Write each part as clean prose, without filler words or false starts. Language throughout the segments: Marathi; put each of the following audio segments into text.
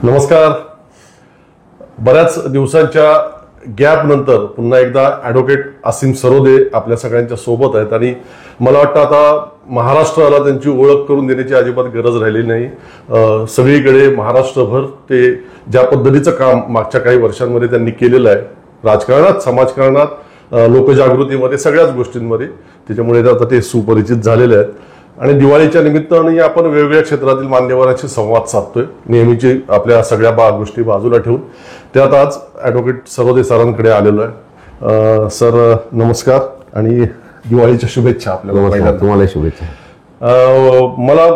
नमस्कार. बऱ्याच दिवसांच्या गॅप नंतर पुन्हा एकदा ॲडव्होकेट असीम सरोदे आपल्या सगळ्यांच्या सोबत आहेत आणि मला वाटतं आता महाराष्ट्राला त्यांची ओळख करून देण्याची अजिबात गरज राहिलेली नाही. सगळीकडे महाराष्ट्रभर ते ज्या पद्धतीचं काम मागच्या काही वर्षांमध्ये त्यांनी केलेलं आहे, राजकारणात, समाजकारणात, लोकजागृतीमध्ये, सगळ्याच गोष्टींमध्ये, त्याच्यामुळे आता ते सुपरिचित झालेले आहेत. आणि दिवाळीच्या निमित्ताने आपण वेगवेगळ्या क्षेत्रातील मान्यवरांशी संवाद साधतोय, नेहमीची आपल्या सगळ्या गोष्टी बाजूला ठेवून. त्यात आज ॲडव्होकेट सरोदे सरांकडे आलेलो आहे. सर नमस्कार आणि दिवाळीच्या शुभेच्छा. आपल्याला तुम्हाला शुभेच्छा. मला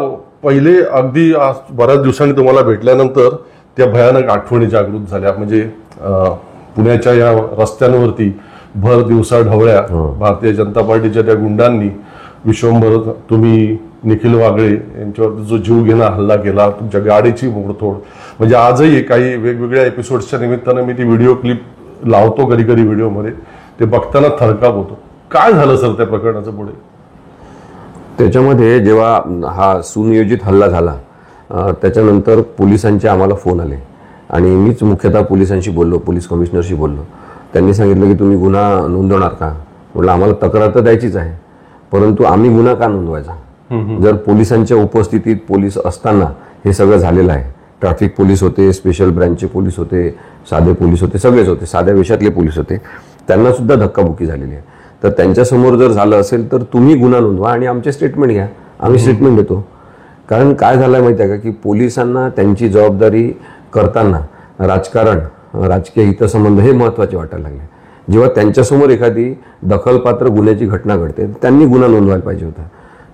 पहिले अगदी बऱ्याच दिवसांनी तुम्हाला भेटल्यानंतर त्या भयानक आठवणी जागृत झाल्या. म्हणजे पुण्याच्या या रस्त्यांवरती भर दिवसा ढवळ्या भारतीय जनता पार्टीच्या त्या गुंडांनी विश्वंभर तुम्ही निखिल वागळे यांच्यावर जो जीवघेणा हल्ला केला, तुमच्या गाडीची मोडतोड. म्हणजे आजही काही वेगवेगळ्या एपिसोड्सच्या निमित्तानं मी ती व्हिडिओ क्लिप लावतो कधी कधी व्हिडिओमध्ये, ते बघताना थरकाप होतो. काय झालं सर त्या प्रकरणाचं पुढे? त्याच्यामध्ये जेव्हा हा सुनियोजित हल्ला झाला त्याच्यानंतर पोलिसांचे आम्हाला फोन आले आणि मीच मुख्यतः पोलिसांशी बोललो, पोलीस कमिशनरशी बोललो. त्यांनी सांगितलं की तुम्ही गुन्हा नोंदवणार का? म्हटलं आम्हाला तक्रार तर द्यायचीच आहे, परंतु आम्ही गुन्हा का नोंदवायचा? जर पोलिसांच्या उपस्थितीत पोलीस असताना हे सगळं झालेलं आहे, ट्रॅफिक पोलीस होते, स्पेशल ब्रँचचे पोलीस होते, साधे पोलीस होते, सगळेच होते, साध्या वेशातले पोलीस होते, त्यांना सुद्धा धक्काबुक्की झालेली आहे. तर त्यांच्यासमोर जर झालं असेल तर तुम्ही गुन्हा नोंदवा आणि आमचे स्टेटमेंट घ्या, आम्ही स्टेटमेंट देतो. कारण काय झालं माहिती आहे का, की पोलिसांना त्यांची जबाबदारी करताना राजकारण, राजकीय हितसंबंध हे महत्त्वाचे वाटायला लागले. जेव्हा त्यांच्यासमोर एखादी दखलपात्र गुन्ह्याची घटना घडते त्यांनी गुन्हा नोंदवायला पाहिजे होता.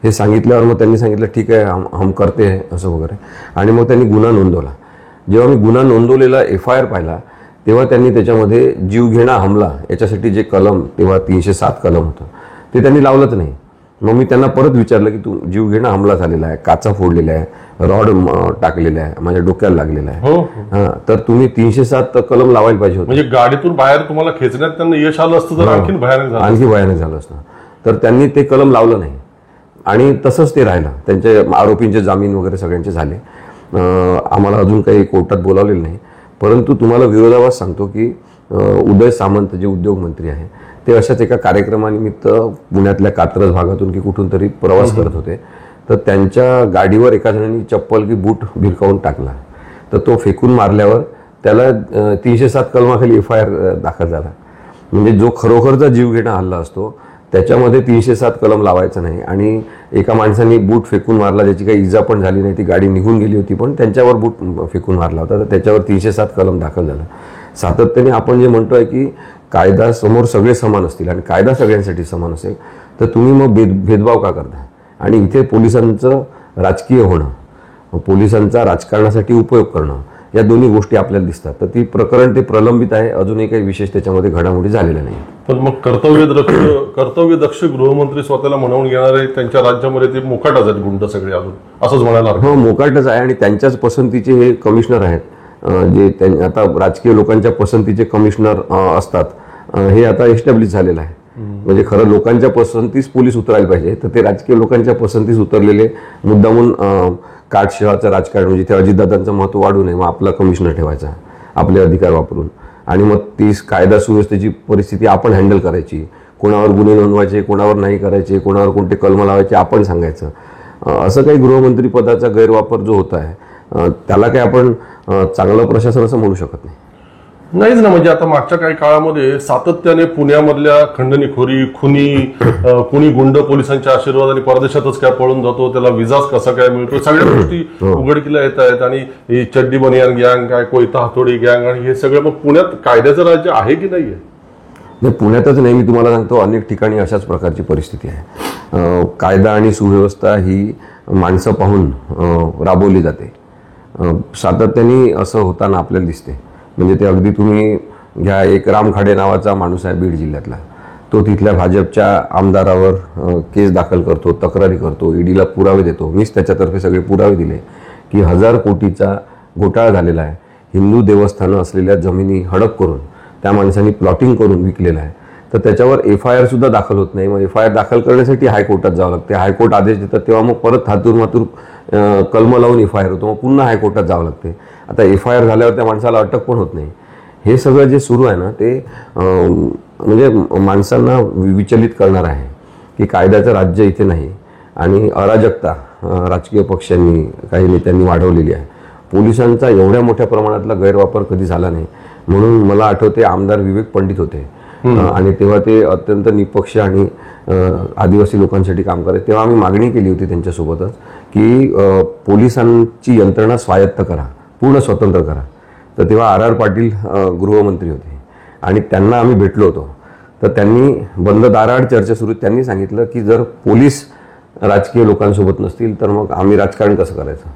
हे सांगितल्यावर मग त्यांनी सांगितलं ठीक आहे हम करते असं वगैरे, आणि मग त्यांनी गुन्हा नोंदवला. जेव्हा मी गुन्हा नोंदवलेला FIR पाहिला तेव्हा त्यांनी त्याच्यामध्ये जीवघेणा हमला याच्यासाठी जे कलम, तेव्हा 307 कलम होतं, ते त्यांनी लावलंच नाही. मग मी त्यांना परत विचारलं की तू जीवघेणा हमला झालेला आहे, काचा फोडलेला आहे, रॉड टाकलेला आहे, माझ्या डोक्याला लागलेला आहे, तर तुम्ही 307 कलम लावायला पाहिजे होतं. म्हणजे गाडीतून बाहेर तुम्हाला खेचण्यात त्यांना यश आलं असतं तर आणखी भयानक झालं असतं. तर त्यांनी ते कलम लावलं नाही आणि तसंच ते राहिलं. त्यांचे आरोपींचे जामीन वगैरे सगळ्यांचे झाले. आम्हाला अजून काही कोर्टात बोलावलेलं नाही. परंतु तुम्हाला विरोधाभास सांगतो की उदय सामंत जे उद्योगमंत्री आहे ते अशाच एका कार्यक्रमानिमित्त पुण्यातल्या कात्रज भागातून की कुठून तरी प्रवास करत होते. तर त्यांच्या गाडीवर एका जणांनी चप्पल की बूट भिरकावून टाकला. तर तो फेकून मारल्यावर त्याला 307 कलमाखाली FIR दाखल झाला. म्हणजे जो खरोखरचा जीवघेणा हल्ला असतो त्याच्यामध्ये 307 कलम लावायचं नाही. आणि एका माणसाने बूट फेकून मारला, ज्याची काही इजा पण झाली नाही, ती गाडी निघून गेली होती, पण त्यांच्यावर बूट फेकून मारला होता, तर त्याच्यावर 307 कलम दाखल झाला. सातत्याने आपण जे म्हणतोय की कायदा समोर सगळे समान असतील आणि कायदा सगळ्यांसाठी समान असेल, तर तुम्ही मग भेदभाव का करता? आणि इथे पोलिसांचं राजकीय होणं, पोलिसांचा राजकारणासाठी उपयोग करणं, या दोन्ही गोष्टी आपल्याला दिसतात. तर ती प्रकरण ते प्रलंबित आहे, अजूनही काही विशेष त्याच्यामध्ये घडामोडी झालेल्या नाही. पण मग कर्तव्यदक्ष गृहमंत्री स्वतःला म्हणून घेणारे त्यांच्या राज्यामध्ये ते मोकाटच आहेत गुंड सगळे अजून, असंच म्हणायला? हो, मोकाटच आहे. आणि त्यांच्याच पसंतीचे हे कमिशनर आहेत, जे आता राजकीय लोकांच्या पसंतीचे कमिशनर असतात, हे आता एस्टॅब्लिश झालेलं आहे. म्हणजे खरं लोकांच्या पसंतीस पोलीस उतरायला पाहिजे, तर ते राजकीय लोकांच्या पसंतीस उतरलेले मुद्दामून काटशहाचं राजकारण, म्हणजे ते अजितदादांचं महत्त्व वाढू नये, मग आपला कमिशनर ठेवायचा आपले अधिकार वापरून, आणि मग ती कायदा सुव्यवस्थेची परिस्थिती आपण हँडल करायची, कोणावर गुन्हे नोंदवायचे, कोणावर नाही करायचे, कोणावर कोणते कलम लावायचे आपण सांगायचं. असं काही गृहमंत्री पदाचा गैरवापर जो होत आहे त्याला काही आपण चांगलं प्रशासन असं म्हणू शकत नाहीच ना. म्हणजे आता मागच्या काही काळामध्ये सातत्याने पुण्यामधल्या खंडणीखोरी, कुणी गुंड पोलिसांच्या आशीर्वादाने परदेशातच काय पळून जातो, त्याला विजाच कसा काय मिळतो, सगळ्या गोष्टी उघडकीला येत आहेत. आणि ही चड्डी बनियान गँग, काय कोयता हातोडी गँग, आणि हे सगळं. मग पुण्यात कायद्याचं राज्य आहे की नाहीये? नाही, पुण्यातच नाही, मी तुम्हाला सांगतो अनेक ठिकाणी अशाच प्रकारची परिस्थिती आहे. कायदा आणि सुव्यवस्था ही माणसं पाहून राबवली जाते. सातत्याने असं होताना आपल्याला दिसते. म्हणजे ते अगदी तुम्ही घ्या, एक राम खाडे नावाचा माणूस आहे बीड जिल्ह्यातला, तो तिथल्या भाजपच्या आमदारावर केस दाखल करतो, तक्रारी करतो, ईडीला पुरावे देतो. मीच त्याच्यातर्फे सगळे पुरावे दिले की 1000 कोटीचा घोटाळा झालेला आहे. हिंदू देवस्थानं असलेल्या जमिनी हडप करून त्या माणसांनी प्लॉटिंग करून विकलेलं आहे. तर त्याच्यावर FIR सुद्धा दाखल होत नाही. मग FIR दाखल करण्यासाठी हायकोर्टात जावं लागते. हायकोर्ट आदेश देतात तेव्हा मग परत हातूर कलम लावून FIR होतो, मग पुन्हा हायकोर्टात जावं लागते. आता FIR झाल्यावर त्या माणसाला अटक पण होत नाही. हे सगळं जे सुरू आहे ना ते म्हणजे माणसांना विचलित करणार आहे की कायद्याचं राज्य इथे नाही आणि अराजकता राजकीय पक्षांनी काही नेत्यांनी वाढवलेली आहे. पोलिसांचा एवढ्या मोठ्या प्रमाणातला गैरवापर कधी झाला नाही. म्हणून मला आठवते आमदार विवेक पंडित होते आणि तेव्हा ते अत्यंत निपक्ष आणि आदिवासी लोकांसाठी काम करायचे. तेव्हा आम्ही मागणी केली होती त्यांच्यासोबतच की पोलिसांची यंत्रणा स्वायत्त करा, पूर्ण स्वतंत्र करा. तर तेव्हा RR पाटील गृहमंत्री होते आणि त्यांना आम्ही भेटलो होतो. तर त्यांनी बंद दाराआड चर्चा सुरू, त्यांनी सांगितलं की जर पोलीस राजकीय लोकांसोबत नसतील तर मग आम्ही राजकारण कसं करायचं,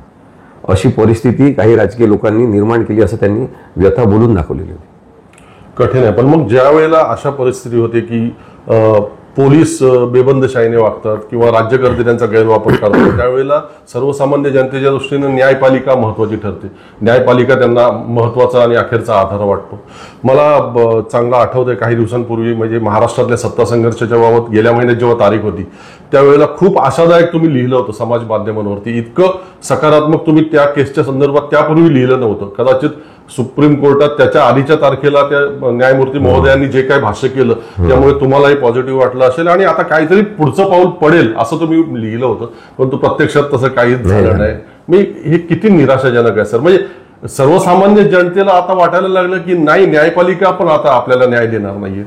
अशी परिस्थिती काही राजकीय लोकांनी निर्माण केली असं त्यांनी व्यथा बोलून दाखवलेली होती. कठीण आहे. पण मग ज्या वेळेला अशा परिस्थिती होते की पोलीस बेबंदशाहीने वागतात किंवा राज्यकर्ते त्यांचा गैरवापर करतात, त्यावेळेला सर्वसामान्य जनतेच्या दृष्टीनं न्यायपालिका महत्वाची ठरते. न्यायपालिका त्यांना महत्वाचा आणि अखेरचा आधार वाटतो. मला चांगला आठवतंय काही दिवसांपूर्वी म्हणजे महाराष्ट्रातल्या सत्ता संघर्षाच्या बाबत गेल्या महिन्यात जेव्हा तारीख होती त्यावेळेला खूप आशादायक तुम्ही लिहिलं होतं समाज माध्यमांवरती. इतकं सकारात्मक तुम्ही त्या केसच्या संदर्भात त्यापूर्वी लिहिलं नव्हतं. कदाचित सुप्रीम कोर्टात त्याच्या आधीच्या तारखेला त्या न्यायमूर्ती महोदयांनी जे काही भाष्य केलं त्यामुळे तुम्हालाही पॉझिटिव्ह वाटलं असेल आणि आता काहीतरी पुढचं पाऊल पडेल असं तुम्ही लिहिलं होतं. परंतु प्रत्यक्षात तसं काहीच झालं नाही. मी हे किती निराशाजनक आहे सर. म्हणजे सर्वसामान्य जनतेला आता वाटायला लागलं की नाही, न्यायपालिका पण आता आपल्याला न्याय देणार नाहीये.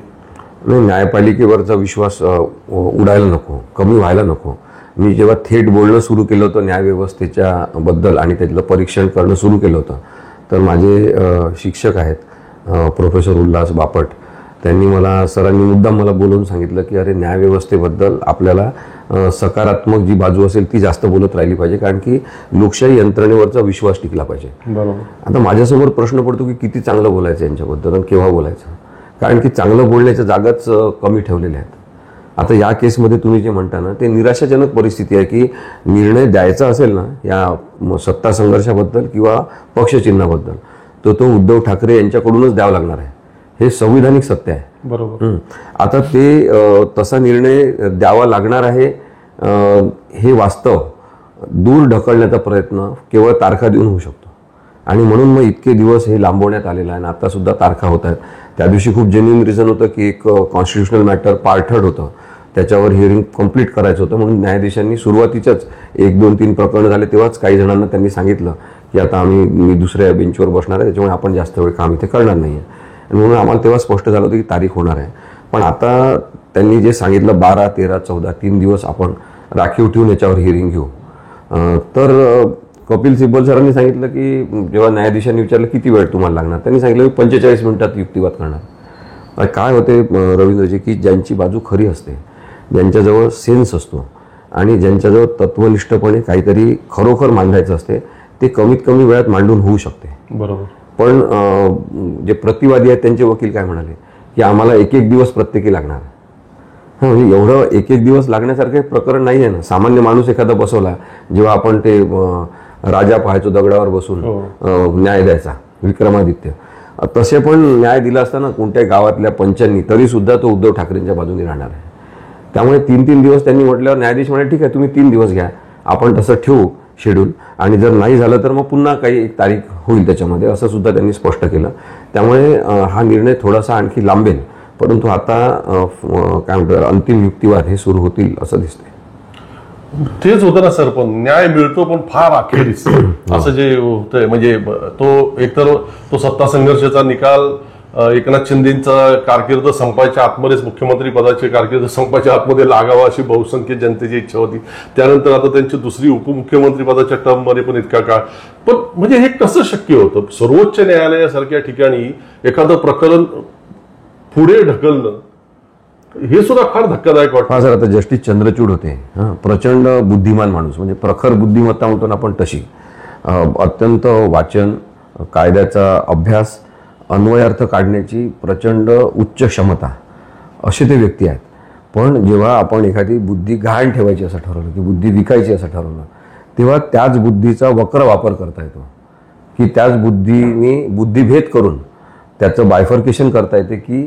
नाही, न्यायपालिकेवरचा विश्वास उडायला नको, कमी व्हायला नको. मी जेव्हा थेट बोलणं सुरू केलं होतं न्यायव्यवस्थेच्या बद्दल आणि त्यातलं परीक्षण करणं सुरू केलं होतं तर माझे शिक्षक आहेत प्रोफेसर उल्हास बापट, त्यांनी मला सरांनी मुद्दाम मला बोलवून सांगितलं की अरे न्यायव्यवस्थेबद्दल आपल्याला सकारात्मक जी बाजू असेल ती जास्त बोलत राहिली पाहिजे, कारण की लोकशाही यंत्रणेवरचा विश्वास टिकला पाहिजे. बरोबर. आता माझ्यासमोर प्रश्न पडतो की किती चांगलं बोलायचं यांच्याबद्दल आणि केव्हा बोलायचं, कारण की चांगलं बोलण्याच्या जागाच कमी ठेवलेल्या आहेत. आता या केसमध्ये तुम्ही जे म्हणता ना ते निराशाजनक परिस्थिती आहे की निर्णय द्यायचा असेल ना या सत्ता संघर्षाबद्दल किंवा पक्षचिन्हाबद्दल तो उद्धव ठाकरे यांच्याकडूनच द्यावा लागणार आहे. हे संविधानिक सत्य आहे. बरोबर. आता ते तसा निर्णय द्यावा लागणार आहे हे वास्तव दूर ढकलण्याचा प्रयत्न केवळ तारखा देऊन होऊ शकतो आणि म्हणून मग इतके दिवस हे लांबवण्यात आलेलं आहे आणि आता सुद्धा तारखा होत आहेत. त्या दिवशी खूप जेन्युइन रिझन होतं की एक कॉन्स्टिट्युशनल मॅटर पार्ट 3 होतं, त्याच्यावर हिअरिंग कंप्लीट करायचं होतं. म्हणून न्यायाधीशांनी सुरुवातीच्याच 1, 2, 3 प्रकरणं झाले तेव्हाच काही जणांना त्यांनी सांगितलं की आता मी दुसऱ्या बेंचवर बसणार आहे, त्याच्यामुळे आपण जास्त वेळ काम इथे करणार नाही आहे. म्हणून आम्हाला तेव्हा स्पष्ट झालं होतं की तारीख होणार आहे. पण आता त्यांनी जे सांगितलं 12, 13, 14 3 दिवस आपण राखीव ठेवून याच्यावर हिअरिंग घेऊ. तर कपिल सिब्बल सरांनी सांगितलं की जेव्हा न्यायाधीशांनी विचारलं किती वेळ तुम्हाला लागणार, त्यांनी सांगितलं की 45 मिनिटात युक्तिवाद करणार. काय होते रवींद्रजी की ज्यांची बाजू खरी असते, ज्यांच्याजवळ सेन्स असतो आणि ज्यांच्याजवळ तत्वनिष्ठपणे काहीतरी खरोखर मांडायचं असते ते कमीत कमी वेळात मांडून होऊ शकते. बरोबर. पण जे प्रतिवादी आहेत त्यांचे वकील काय म्हणाले की आम्हाला 1-1 दिवस प्रत्येकी लागणार. म्हणजे एवढं 1-1 दिवस लागण्यासारखं प्रकरण नाही आहे ना. सामान्य माणूस एखादा बसवला, जेव्हा आपण ते राजा पाहायचो दगडावर बसून न्याय द्यायचा विक्रमादित्य, तसे पण न्याय दिला असताना कोणत्या गावातल्या पंचांनी तरी सुद्धा तो उद्धव ठाकरेंच्या बाजूने राहणार आहे. त्यामुळे 3-3 दिवस त्यांनी म्हटल्यावर न्यायाधीश म्हणाले ठीक आहे तुम्ही 3 दिवस घ्या, आपण तसं ठेवू शेड्यूल, आणि जर नाही झालं तर मग पुन्हा काही एक तारीख होईल त्याच्यामध्ये, असं सुद्धा त्यांनी स्पष्ट केलं. त्यामुळे हा निर्णय थोडासा आणखी लांबेल, परंतु आता काय म्हणतात अंतिम युक्तिवाद हे सुरू होतील असं दिसतंय. तेच होतं ना सर. पण न्याय मिळतो पण फार अखेरीस असं जे होतंय. म्हणजे तो एकतर तो सत्ता संघर्षाचा निकाल एकनाथ शिंदेचा कारकीर्द संपायच्या आतमध्येच, मुख्यमंत्री पदाची कारकीर्द संपायच्या आतमध्ये लागावा अशी बहुसंख्य जनतेची इच्छा होती. त्यानंतर आता त्यांची दुसरी उपमुख्यमंत्री पदाच्या टर्म मध्ये पण इतका काळ. पण म्हणजे हे कसं शक्य होतं सर्वोच्च न्यायालयासारख्या ठिकाणी एखादं प्रकरण पुढे ढकलणं, हे सुद्धा फार धक्कादायक वाटतं. हा सर, आता जस्टिस चंद्रचूड होते, प्रचंड बुद्धिमान माणूस, म्हणजे प्रखर बुद्धिमत्ता म्हणतो ना आपण तशी, अत्यंत वाचन, कायद्याचा अभ्यास, अन्वयार्थ काढण्याची प्रचंड उच्च क्षमता, असे ते व्यक्ती आहेत. पण जेव्हा आपण एखादी बुद्धी गहाण ठेवायची असं ठरवलं की बुद्धी विकायची असं ठरवलं, तेव्हा त्याच बुद्धीचा वक्र वापर करता येतो की त्याच बुद्धीने बुद्धिभेद करून त्याचं बायफर्केशन करता येते की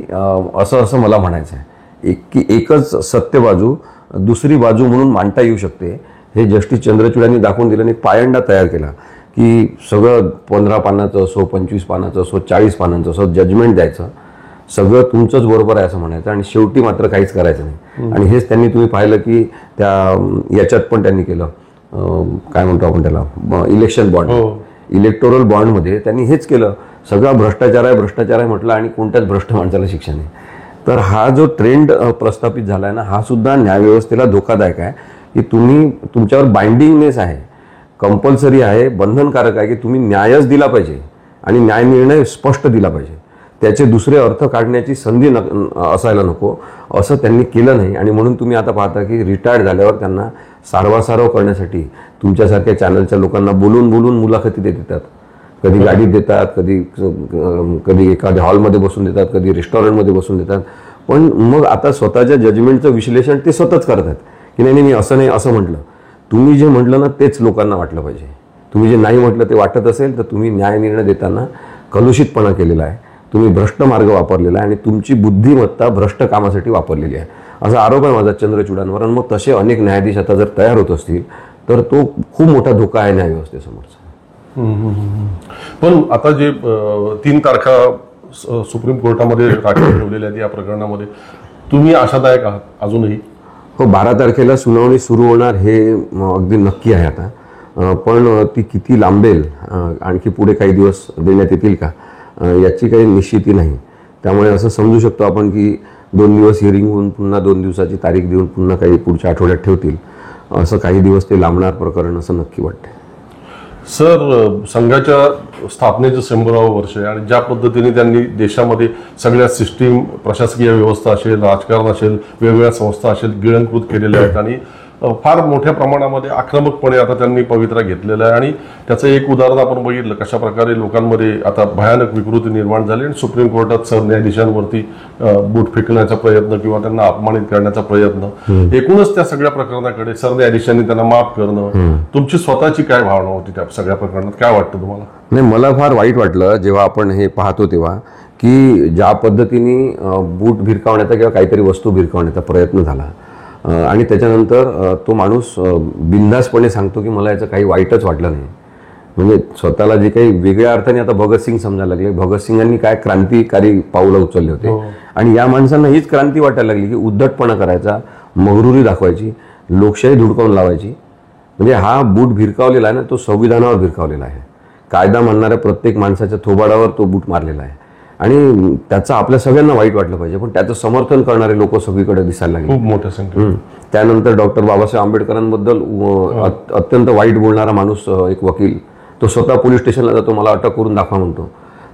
असं मला म्हणायचं आहे. एकच सत्य बाजू दुसरी बाजू म्हणून मांडता येऊ शकते हे जस्टिस चंद्रचूड यांनी दाखवून दिलं आणि पायंडा तयार केला की सगळं 15 पानाचं असो, 25 पानाचं असो, 40 पानांचं असो जजमेंट द्यायचं, सगळं तुमचंच बरोबर आहे असं म्हणायचं आणि शेवटी मात्र काहीच करायचं नाही. आणि हेच त्यांनी तुम्ही पाहिलं की त्या याच्यात पण त्यांनी केलं, काय म्हणतो आपण त्याला, इलेक्शन बॉन्ड, इलेक्टोरल बॉन्डमध्ये त्यांनी हेच केलं, सगळा भ्रष्टाचार आहे म्हटलं आणि कोणत्याच भ्रष्ट माणसाला शिक्षा नाही. तर हा जो ट्रेंड प्रस्थापित झाला आहे ना, हा सुद्धा न्यायव्यवस्थेला धोकादायक आहे की तुम्ही तुमच्यावर बाइंडिंगनेस आहे, कंपल्सरी आहे, बंधनकारक आहे की तुम्ही न्यायच दिला पाहिजे आणि न्याय निर्णय स्पष्ट दिला पाहिजे, त्याचे दुसरे अर्थ काढण्याची संधी असायला नको, असं त्यांनी केलं नाही. आणि म्हणून तुम्ही आता पाहता की रिटायर्ड झाल्यावर त्यांना सारवासारव करण्यासाठी तुमच्यासारख्या चॅनलच्या लोकांना बोलून बोलून मुलाखती देतात, कधी गाडीत देतात, कधी एखाद्या हॉलमध्ये बसून देतात, कधी रेस्टॉरंटमध्ये बसून देतात. पण मग आता स्वतःच्या जजमेंटचं विश्लेषण ते स्वतःच करतात की नाही मी असं नाही असं म्हटलं. तुम्ही जे म्हटलं ना तेच लोकांना वाटलं पाहिजे, तुम्ही जे नाही म्हटलं ते वाटत असेल तर तुम्ही न्याय निर्णय देताना कलुषितपणा केलेला आहे, तुम्ही भ्रष्ट मार्ग वापरलेला आहे आणि तुमची बुद्धिमत्ता भ्रष्ट कामासाठी वापरलेली आहे, असा आरोप आहे माझा चंद्रचूडांवर. आणि मग तसे अनेक न्यायाधीश आता जर तयार होत असतील तर तो खूप मोठा धोका आहे न्यायव्यवस्थेसमोरचा. पण आता जे 3 तारखा सुप्रीम कोर्टामध्ये राखीव ठेवलेल्या आहेत या प्रकरणामध्ये, तुम्ही आशादायक आहात अजूनही? हो, 12 तारखेला सुनावणी सुरू होणार हे अगदी नक्की आहे आता, पण ती किती लांबेल, आणखी पुढे काही दिवस देण्यात येतील का याची काही निश्चिती नाही. त्यामुळे असं समजू शकतो आपण की 2 दिवस हिअरिंग होऊन पुन्हा 2 दिवसाची तारीख देऊन पुन्हा काही पुढच्या आठवड्यात ठेवतील, असं काही दिवस ते लांबणार प्रकरण असं नक्की वाटते. सर, संघाच्या स्थापनेचं 100वे वर्ष आहे आणि ज्या पद्धतीने त्यांनी देशामध्ये सगळ्या सिस्टीम, प्रशासकीय व्यवस्था असेल, राजकारण असेल, वेगवेगळ्या संस्था असेल गिळंकृत केलेल्या आहेत आणि फार मोठ्या प्रमाणामध्ये आक्रमकपणे आता त्यांनी पवित्रा घेतलेला आहे. आणि त्याचं एक उदाहरण आपण बघितलं कशा प्रकारे लोकांमध्ये आता भयानक विकृती निर्माण झाली आणि सुप्रीम कोर्टात सरन्यायाधीशांवरती बूट फेकण्याचा प्रयत्न किंवा त्यांना अपमानित करण्याचा प्रयत्न, एकूणच त्या सगळ्या प्रकरणाकडे सरन्यायाधीशांनी त्यांना माफ करणं, तुमची स्वतःची काय भावना होती त्या सगळ्या प्रकरणात? काय वाटतं तुम्हाला? नाही, मला फार वाईट वाटलं जेव्हा आपण हे पाहतो तेव्हा की ज्या पद्धतीने बूट भिरकावण्याचा किंवा काहीतरी वस्तू भिरकावण्याचा प्रयत्न झाला आणि त्याच्यानंतर तो माणूस बिनधास्तपणे सांगतो की मला याचं काही वाईटच वाटलं नाही. म्हणजे स्वतःला जे काही वेगळ्या अर्थाने आता भगतसिंग समजायला लागले, भगतसिंगांनी काय क्रांतिकारी पावलं उचलले होते आणि या माणसांना हीच क्रांती वाटायला लागली की उद्धटपणा करायचा, मगरुरी दाखवायची, लोकशाही धुडकावून लावायची. म्हणजे हा बूट भिरकावलेला आहे ना, तो संविधानावर भिरकावलेला आहे, कायदा मानणाऱ्या प्रत्येक माणसाच्या थोबाडावर तो बूट मारलेला आहे आणि त्याचं आपल्या सगळ्यांना वाईट वाटलं पाहिजे. पण त्याचं समर्थन करणारे लोक सगळीकडे दिसायला लागले, खूप मोठ्या संख्येत. त्यानंतर डॉक्टर बाबासाहेब आंबेडकरांबद्दल अत्यंत वाईट बोलणारा माणूस, एक वकील, तो स्वतः पोलीस स्टेशनला जातो, मला अटक करून दाखवा म्हणतो.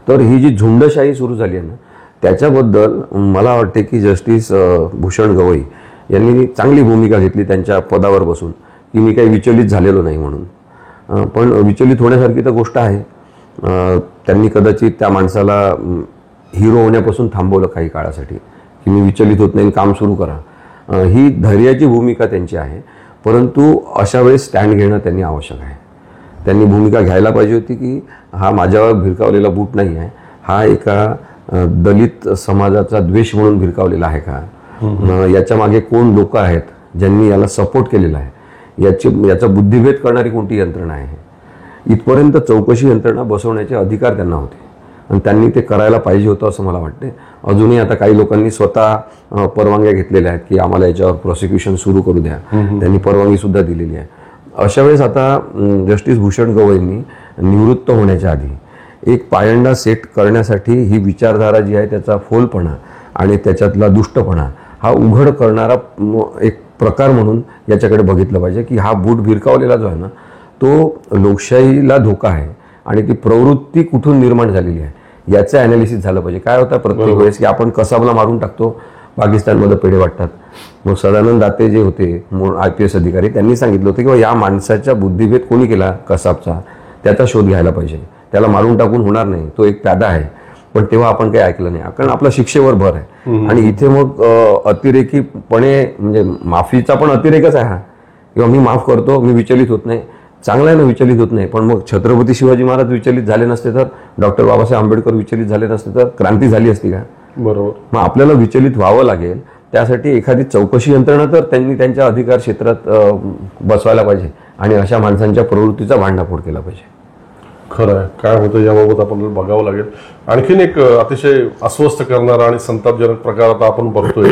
तर ही जी झुंडशाही सुरू झाली आहे ना, त्याच्याबद्दल मला वाटते की जस्टिस भूषण गवई यांनी चांगली भूमिका घेतली त्यांच्या पदावर बसून की मी काही विचलित झालेलो नाही म्हणून. पण विचलित होण्यासारखी तर गोष्ट आहे. त्यांनी कदाचित त्या माणसाला हिरो होण्यापासून थांबवलं काही काळासाठी की मी विचलित होत नाही, काम सुरू करा. ही धैर्याची भूमिका त्यांची आहे, परंतु अशा वेळेस स्टँड घेणं त्यांनी आवश्यक आहे. त्यांनी भूमिका घ्यायला पाहिजे होती की हा माझ्यावर भिरकावलेला बूट नाही आहे, हा एका दलित समाजाचा द्वेष म्हणून भिरकावलेला आहे का, याच्या मागे कोण लोक आहेत ज्यांनी याला सपोर्ट केलेला आहे, याचा बुद्धिभेद करणारी कोणती यंत्रणा आहे, इथपर्यंत चौकशी यंत्रणा बसवण्याचे अधिकार त्यांना होते आणि त्यांनी ते करायला पाहिजे होतं असं मला वाटते. अजूनही आता काही लोकांनी स्वतः परवानग्या घेतलेल्या आहेत की आम्हाला याच्यावर प्रॉसिक्युशन सुरू करू द्या, त्यांनी परवानगी सुद्धा दिलेली आहे. अशा वेळेस आता जस्टिस भूषण गवईंनी निवृत्त होण्याच्या आधी एक पायंडा सेट करण्यासाठी ही विचारधारा जी आहे त्याचा फोलपणा आणि त्याच्यातला दुष्टपणा हा उघड करणारा एक प्रकार म्हणून याच्याकडे बघितलं पाहिजे की हा बूट भिरकावलेला जो आहे ना, तो लोकशाहीला धोका आहे आणि ती प्रवृत्ती कुठून निर्माण झालेली आहे याचं ॲनालिसिस झालं पाहिजे. काय होतं प्रत्येक वेळेस की आपण कसाबला मारून टाकतो, पाकिस्तानमध्ये पेढे वाटतात. मग सदानंद दाते जे होते IPS अधिकारी, त्यांनी सांगितलं होतं की या माणसाचा बुद्धिभेद कोणी केला कसाबचा, त्याचा शोध घ्यायला पाहिजे, त्याला मारून टाकून होणार नाही, तो एक प्यादा आहे. पण तेव्हा आपण काही ऐकलं नाही, कारण आपला शिक्षेवर भर आहे. आणि इथे मग अतिरेकीपणे म्हणजे माफीचा पण अतिरेकच आहे हा, किंवा मी माफ करतो, मी विचलित होत नाही. चांगला आहे ना, विचलित होत नाही, पण मग छत्रपती शिवाजी महाराज विचलित झाले नसते तर, डॉक्टर बाबासाहेब आंबेडकर विचलित झाले नसते तर क्रांती झाली असती का? बरोबर. मग आपल्याला विचलित व्हावं लागेल, त्यासाठी एखादी चौकशी यंत्रणा तर त्यांनी त्यांच्या अधिकार क्षेत्रात बसवायला पाहिजे आणि अशा माणसांच्या प्रवृत्तीचा भांडाफोड केला पाहिजे. खरं आहे. काय होतं याबाबत आपल्याला बघावं लागेल. आणखीन एक अतिशय अस्वस्थ करणारा आणि संतापजनक प्रकार आता आपण बघतोय.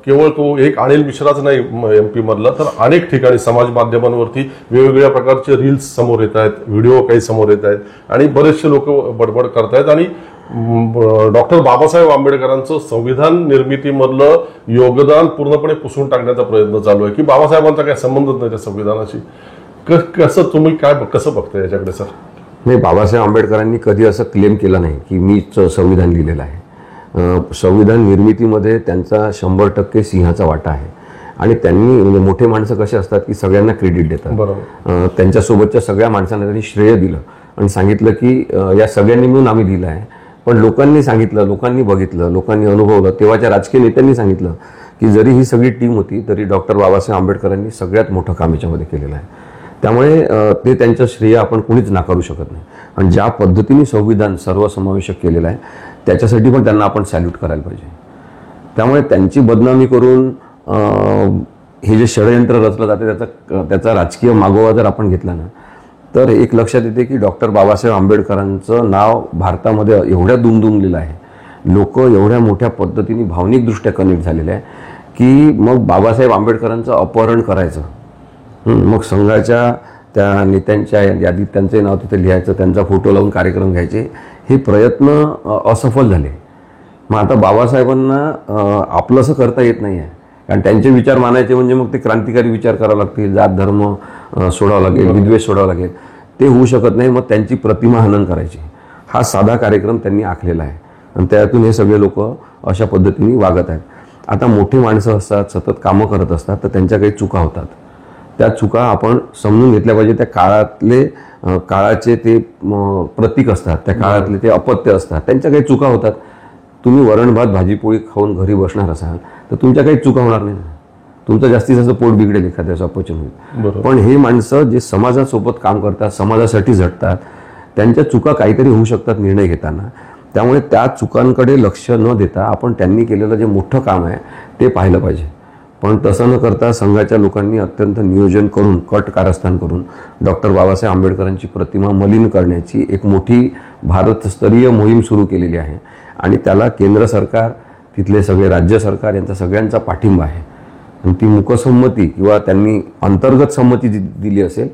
केवळ तो एक अनिल मिश्राच नाही MP मधला, तर अनेक ठिकाणी समाज माध्यमांवरती वेगवेगळ्या प्रकारचे रील्स समोर येत आहेत, व्हिडिओ काही समोर येत आहेत आणि बरेचसे लोक बडबड करतायत आणि डॉक्टर बाबासाहेब आंबेडकरांचं संविधान निर्मितीमधलं योगदान पूर्णपणे पुसून टाकण्याचा प्रयत्न चालू आहे की बाबासाहेबांचा काही संबंधच नाही त्या संविधानाशी. कसं तुम्ही कसं बघताय याच्याकडे सर? नाही, बाबासाहेब आंबेडकरांनी कधी असं क्लेम केलं नाही की मी संविधान लिहिलेलं आहे. संविधान निर्मितीमध्ये त्यांचा 100% सिंहाचा वाटा आहे आणि त्यांनी म्हणजे मोठे माणसं कसे असतात की सगळ्यांना क्रेडिट देतात. बरोबर. त्यांच्यासोबतच्या सगळ्या माणसांना त्यांनी श्रेय दिलं आणि सांगितलं की या सगळ्यांनी मिळून आम्ही दिलं आहे. पण लोकांनी सांगितलं, लोकांनी बघितलं, लोकांनी अनुभवलं, तेव्हाच्या राजकीय नेत्यांनी सांगितलं की जरी ही सगळी टीम होती तरी डॉक्टर बाबासाहेब आंबेडकरांनी सगळ्यात मोठं काम याच्यामध्ये केलेलं आहे. त्यामुळे ते त्यांचं श्रेय आपण कुणीच नाकारू शकत नाही. आणि ज्या पद्धतीने संविधान सर्वसमावेशक केलेलं आहे त्याच्यासाठी पण त्यांना आपण सॅल्यूट करायला पाहिजे. त्यामुळे त्यांची बदनामी करून हे जे षडयंत्र रचलं जाते त्याचा राजकीय मागोवा जर आपण घेतला ना तर एक लक्षात येते की डॉक्टर बाबासाहेब आंबेडकरांचं नाव भारतामध्ये एवढ्या दुमदुमलेलं आहे, लोक एवढ्या मोठ्या पद्धतीने भावनिकदृष्ट्या कनेक्ट झालेले आहे की मग बाबासाहेब आंबेडकरांचं अपहरण करायचं, मग संघाच्या त्या नेत्यांच्या यादीत त्यांचे नाव तिथे लिहायचं, त्यांचा फोटो लावून कार्यक्रम घ्यायचे, हे प्रयत्न असफल झाले. मग आता बाबासाहेबांना आपलंसं करता येत नाही आहे कारण त्यांचे विचार मानायचे म्हणजे मग ते क्रांतिकारी विचार करावे लागतील, जात धर्म सोडावं लागेल, विद्वेष सोडावं लागेल, ते होऊ शकत नाही. मग त्यांची प्रतिमा हनन करायची, हा साधा कार्यक्रम त्यांनी आखलेला आहे आणि त्यातून हे सगळे लोक अशा पद्धतीने वागत आहेत. आता मोठी माणसं असतात, सतत कामं करत असतात, तर त्यांच्या काही चुका होतात. त्या चुका आपण समजून घेतल्या पाहिजे. त्या काळाचे ते प्रतीक असतात, त्या काळातले ते अपत्य असतात, त्यांच्या काही चुका होतात. तुम्ही वरण भात भाजीपोळी खाऊन घरी बसणार असाल तर तुमच्या काही चुका होणार नाही, तुमचं जास्तीत जास्त पोट बिघडेल, एखाद्याचं अपचन होईल. पण हे माणसं जे समाजासोबत काम करतात, समाजासाठी झटतात, त्यांच्या चुका काहीतरी होऊ शकतात निर्णय घेताना. त्यामुळे त्या चुकांकडे लक्ष न देता आपण त्यांनी केलेलं जे मोठं काम आहे ते पाहिलं पाहिजे. पण तसं न करता संघाच्या लोकांनी अत्यंत नियोजन करून, कट कारस्थान करून डॉक्टर बाबासाहेब आंबेडकरांची प्रतिमा मलिन करण्याची एक मोठी भारतस्तरीय मोहीम सुरू केलेली आहे आणि त्याला केंद्र सरकार, तिथले सगळे राज्य सरकार यांचा सगळ्यांचा पाठिंबा आहे. आणि ती मुकसंमती किंवा त्यांनी अंतर्गत संमती दिली असेल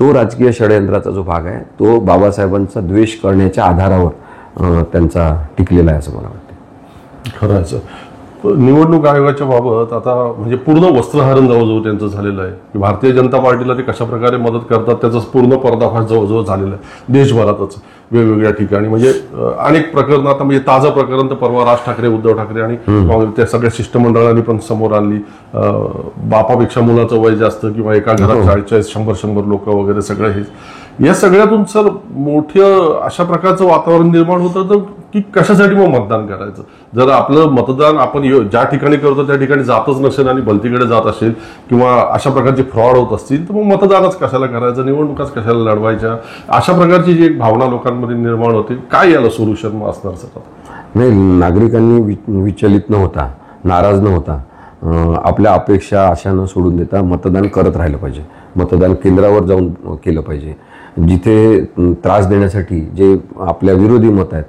तो राजकीय षडयंत्राचा जो भाग आहे तो बाबासाहेबांचा द्वेष करण्याच्या आधारावर त्यांचा टिकलेला आहे असं मला वाटतं. खरं आहे सर. निवडणूक आयोगाच्या बाबत आता म्हणजे पूर्ण वस्त्रहरण जवळजवळ त्यांचं झालेलं आहे की भारतीय जनता पार्टीला ते कशा प्रकारे मदत करतात त्याचा पूर्ण पर्दाफाश जवळजवळ झालेला आहे देशभरातच वेगवेगळ्या ठिकाणी. म्हणजे अनेक प्रकरण, आता म्हणजे ताजं प्रकरण तर परवा राज ठाकरे, उद्धव ठाकरे आणि त्या सगळ्या शिष्टमंडळांनी पण समोर आणली. बापापेक्षा मुलाचं वय जास्त किंवा एका घरात 40-100 लोक वगैरे सगळं हे, या सगळ्यातून सर मोठं अशा प्रकारचं वातावरण निर्माण होतं तर की कशासाठी मग मतदान करायचं? जर आपलं मतदान आपण ज्या ठिकाणी करतो त्या ठिकाणी जातच नसेल आणि भलतीकडे जात असेल किंवा अशा प्रकारचे फ्रॉड होत असतील तर मग मतदानच कशाला करायचं, निवडणुकाच कशाला लढवायच्या, अशा प्रकारची जी एक भावना लोकांमध्ये निर्माण होते. काय याला सोल्युशन मग असणार सर? नाही, नागरिकांनी विचलित न होता, नाराज न होता, आपल्या अपेक्षा आशा न सोडून देता मतदान करत राहिलं पाहिजे. मतदान केंद्रावर जाऊन केलं पाहिजे. जिथे त्रास देण्यासाठी जे आपल्या विरोधी मत आहेत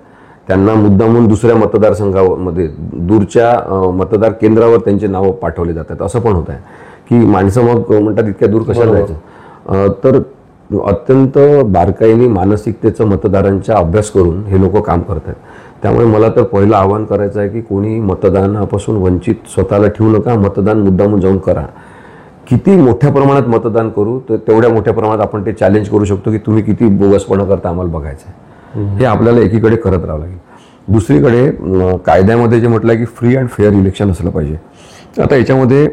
त्यांना मुद्दामून दुसऱ्या मतदारसंघामध्ये दूरच्या मतदार केंद्रावर त्यांचे नावं पाठवले जातात. असं पण होत आहे की माणसं मग म्हणतात इतक्या दूर कशाला जायचं. तर अत्यंत बारकाईने मानसिकतेचं मतदारांचा अभ्यास करून हे लोक काम करत आहेत. त्यामुळे मला तर पहिलं आवाहन करायचं आहे की कोणी मतदानापासून वंचित स्वतःला ठेवू नका, मतदान मुद्दामून जाऊन करा. किती मोठ्या प्रमाणात मतदान करू तर तेवढ्या मोठ्या प्रमाणात आपण ते चॅलेंज करू शकतो की तुम्ही किती बोगसपणा करता आम्हाला बघायचं आहे. हे आपल्याला एकीकडे करत राहावं लागेल. दुसरीकडे कायद्यामध्ये जे म्हटलं आहे की फ्री अँड फेअर इलेक्शन असलं पाहिजे. आता याच्यामध्ये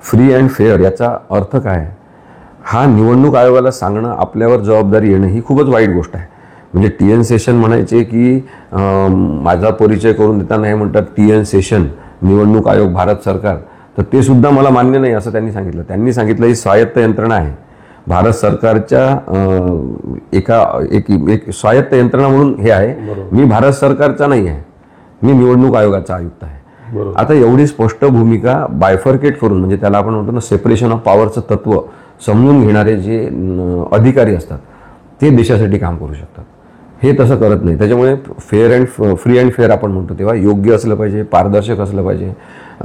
फ्री अँड फेअर याचा अर्थ काय, हा निवडणूक आयोगाला सांगणं, आपल्यावर जबाबदारी येणं ही खूपच वाईट गोष्ट आहे. म्हणजे TN सेशन म्हणायचे की माझा परिचय करून देताना हे म्हणतात TN सेशन, निवडणूक आयोग, भारत सरकार, तर ते सुद्धा मला मान्य नाही असं त्यांनी सांगितलं. त्यांनी सांगितलं ही स्वायत्त यंत्रणा आहे, भारत सरकारच्या एक स्वायत्त यंत्रणा म्हणून हे आहे. मी भारत सरकारचा नाही आहे, मी निवडणूक आयोगाचा आयुक्त आहे. बरोबर. आता एवढी स्पष्ट भूमिका बायफर्केट करून, म्हणजे त्याला आपण म्हणतो ना सेपरेशन ऑफ पॉवरचं तत्व समजून घेणारे जे अधिकारी असतात ते देशासाठी काम करू शकतात. हे तसं करत नाही. त्याच्यामुळे फ्री अँड फेअर आपण म्हणतो तेव्हा योग्य असलं पाहिजे, पारदर्शक असलं पाहिजे.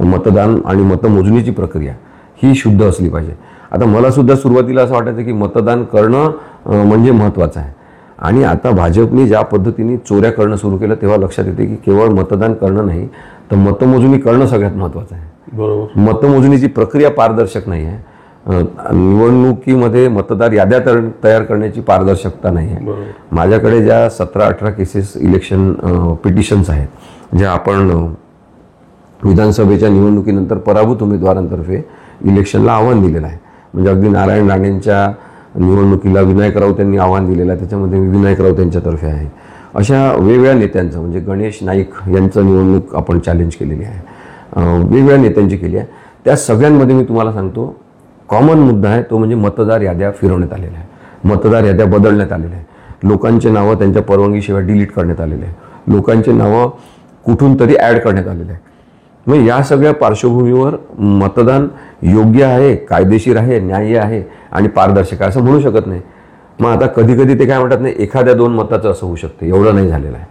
मतदान आणि मतमोजणीची प्रक्रिया ही शुद्ध असली पाहिजे. आता मला सुद्धा सुरुवातीला असं वाटायचं की मतदान करणं म्हणजे महत्त्वाचं आहे. आणि आता भाजपने ज्या पद्धतीने चोऱ्या करणं सुरू केलं तेव्हा लक्षात येते की केवळ मतदान करणं नाही तर मतमोजणी करणं सगळ्यात महत्त्वाचं आहे. बरोबर. मतमोजणीची प्रक्रिया पारदर्शक नाही आहे. निवडणुकीमध्ये मतदार याद्या तयार करण्याची पारदर्शकता नाही आहे. माझ्याकडे ज्या 17-18 केसेस इलेक्शन पिटिशन्स आहेत ज्या आपण विधानसभेच्या निवडणुकीनंतर पराभूत उमेदवारांतर्फे इलेक्शनला आव्हान दिलेलं आहे. म्हणजे अगदी नारायण राणेंच्या निवडणुकीला विनायक राऊत यांनी आव्हान दिलेलं आहे, त्याच्यामध्ये विनायक राऊत यांच्यातर्फे आहे. अशा वेगवेगळ्या नेत्यांचं, म्हणजे गणेश नाईक यांचं निवडणूक आपण चॅलेंज केलेली आहे, वेगवेगळ्या नेत्यांची केली आहे. त्या सगळ्यांमध्ये मी तुम्हाला सांगतो कॉमन मुद्दा आहे तो म्हणजे मतदार याद्या फिरवण्यात आलेल्या आहे, मतदार याद्या बदलण्यात आलेल्या आहे, लोकांचे नावं त्यांच्या परवानगीशिवाय डिलीट करण्यात आलेले आहे, लोकांचे नावं कुठून तरी ॲड करण्यात आलेले आहे. मग या सगळ्या पार्श्वभूमीवर मतदान योग्य आहे, कायदेशीर आहे, न्याय्य आहे आणि पारदर्शक आहे असं म्हणू शकत नाही. मग आता कधी कधी ते काय म्हणतात नाही, एखाद्या 2 मताचं असं होऊ शकते, एवढं नाही झालेलं आहे.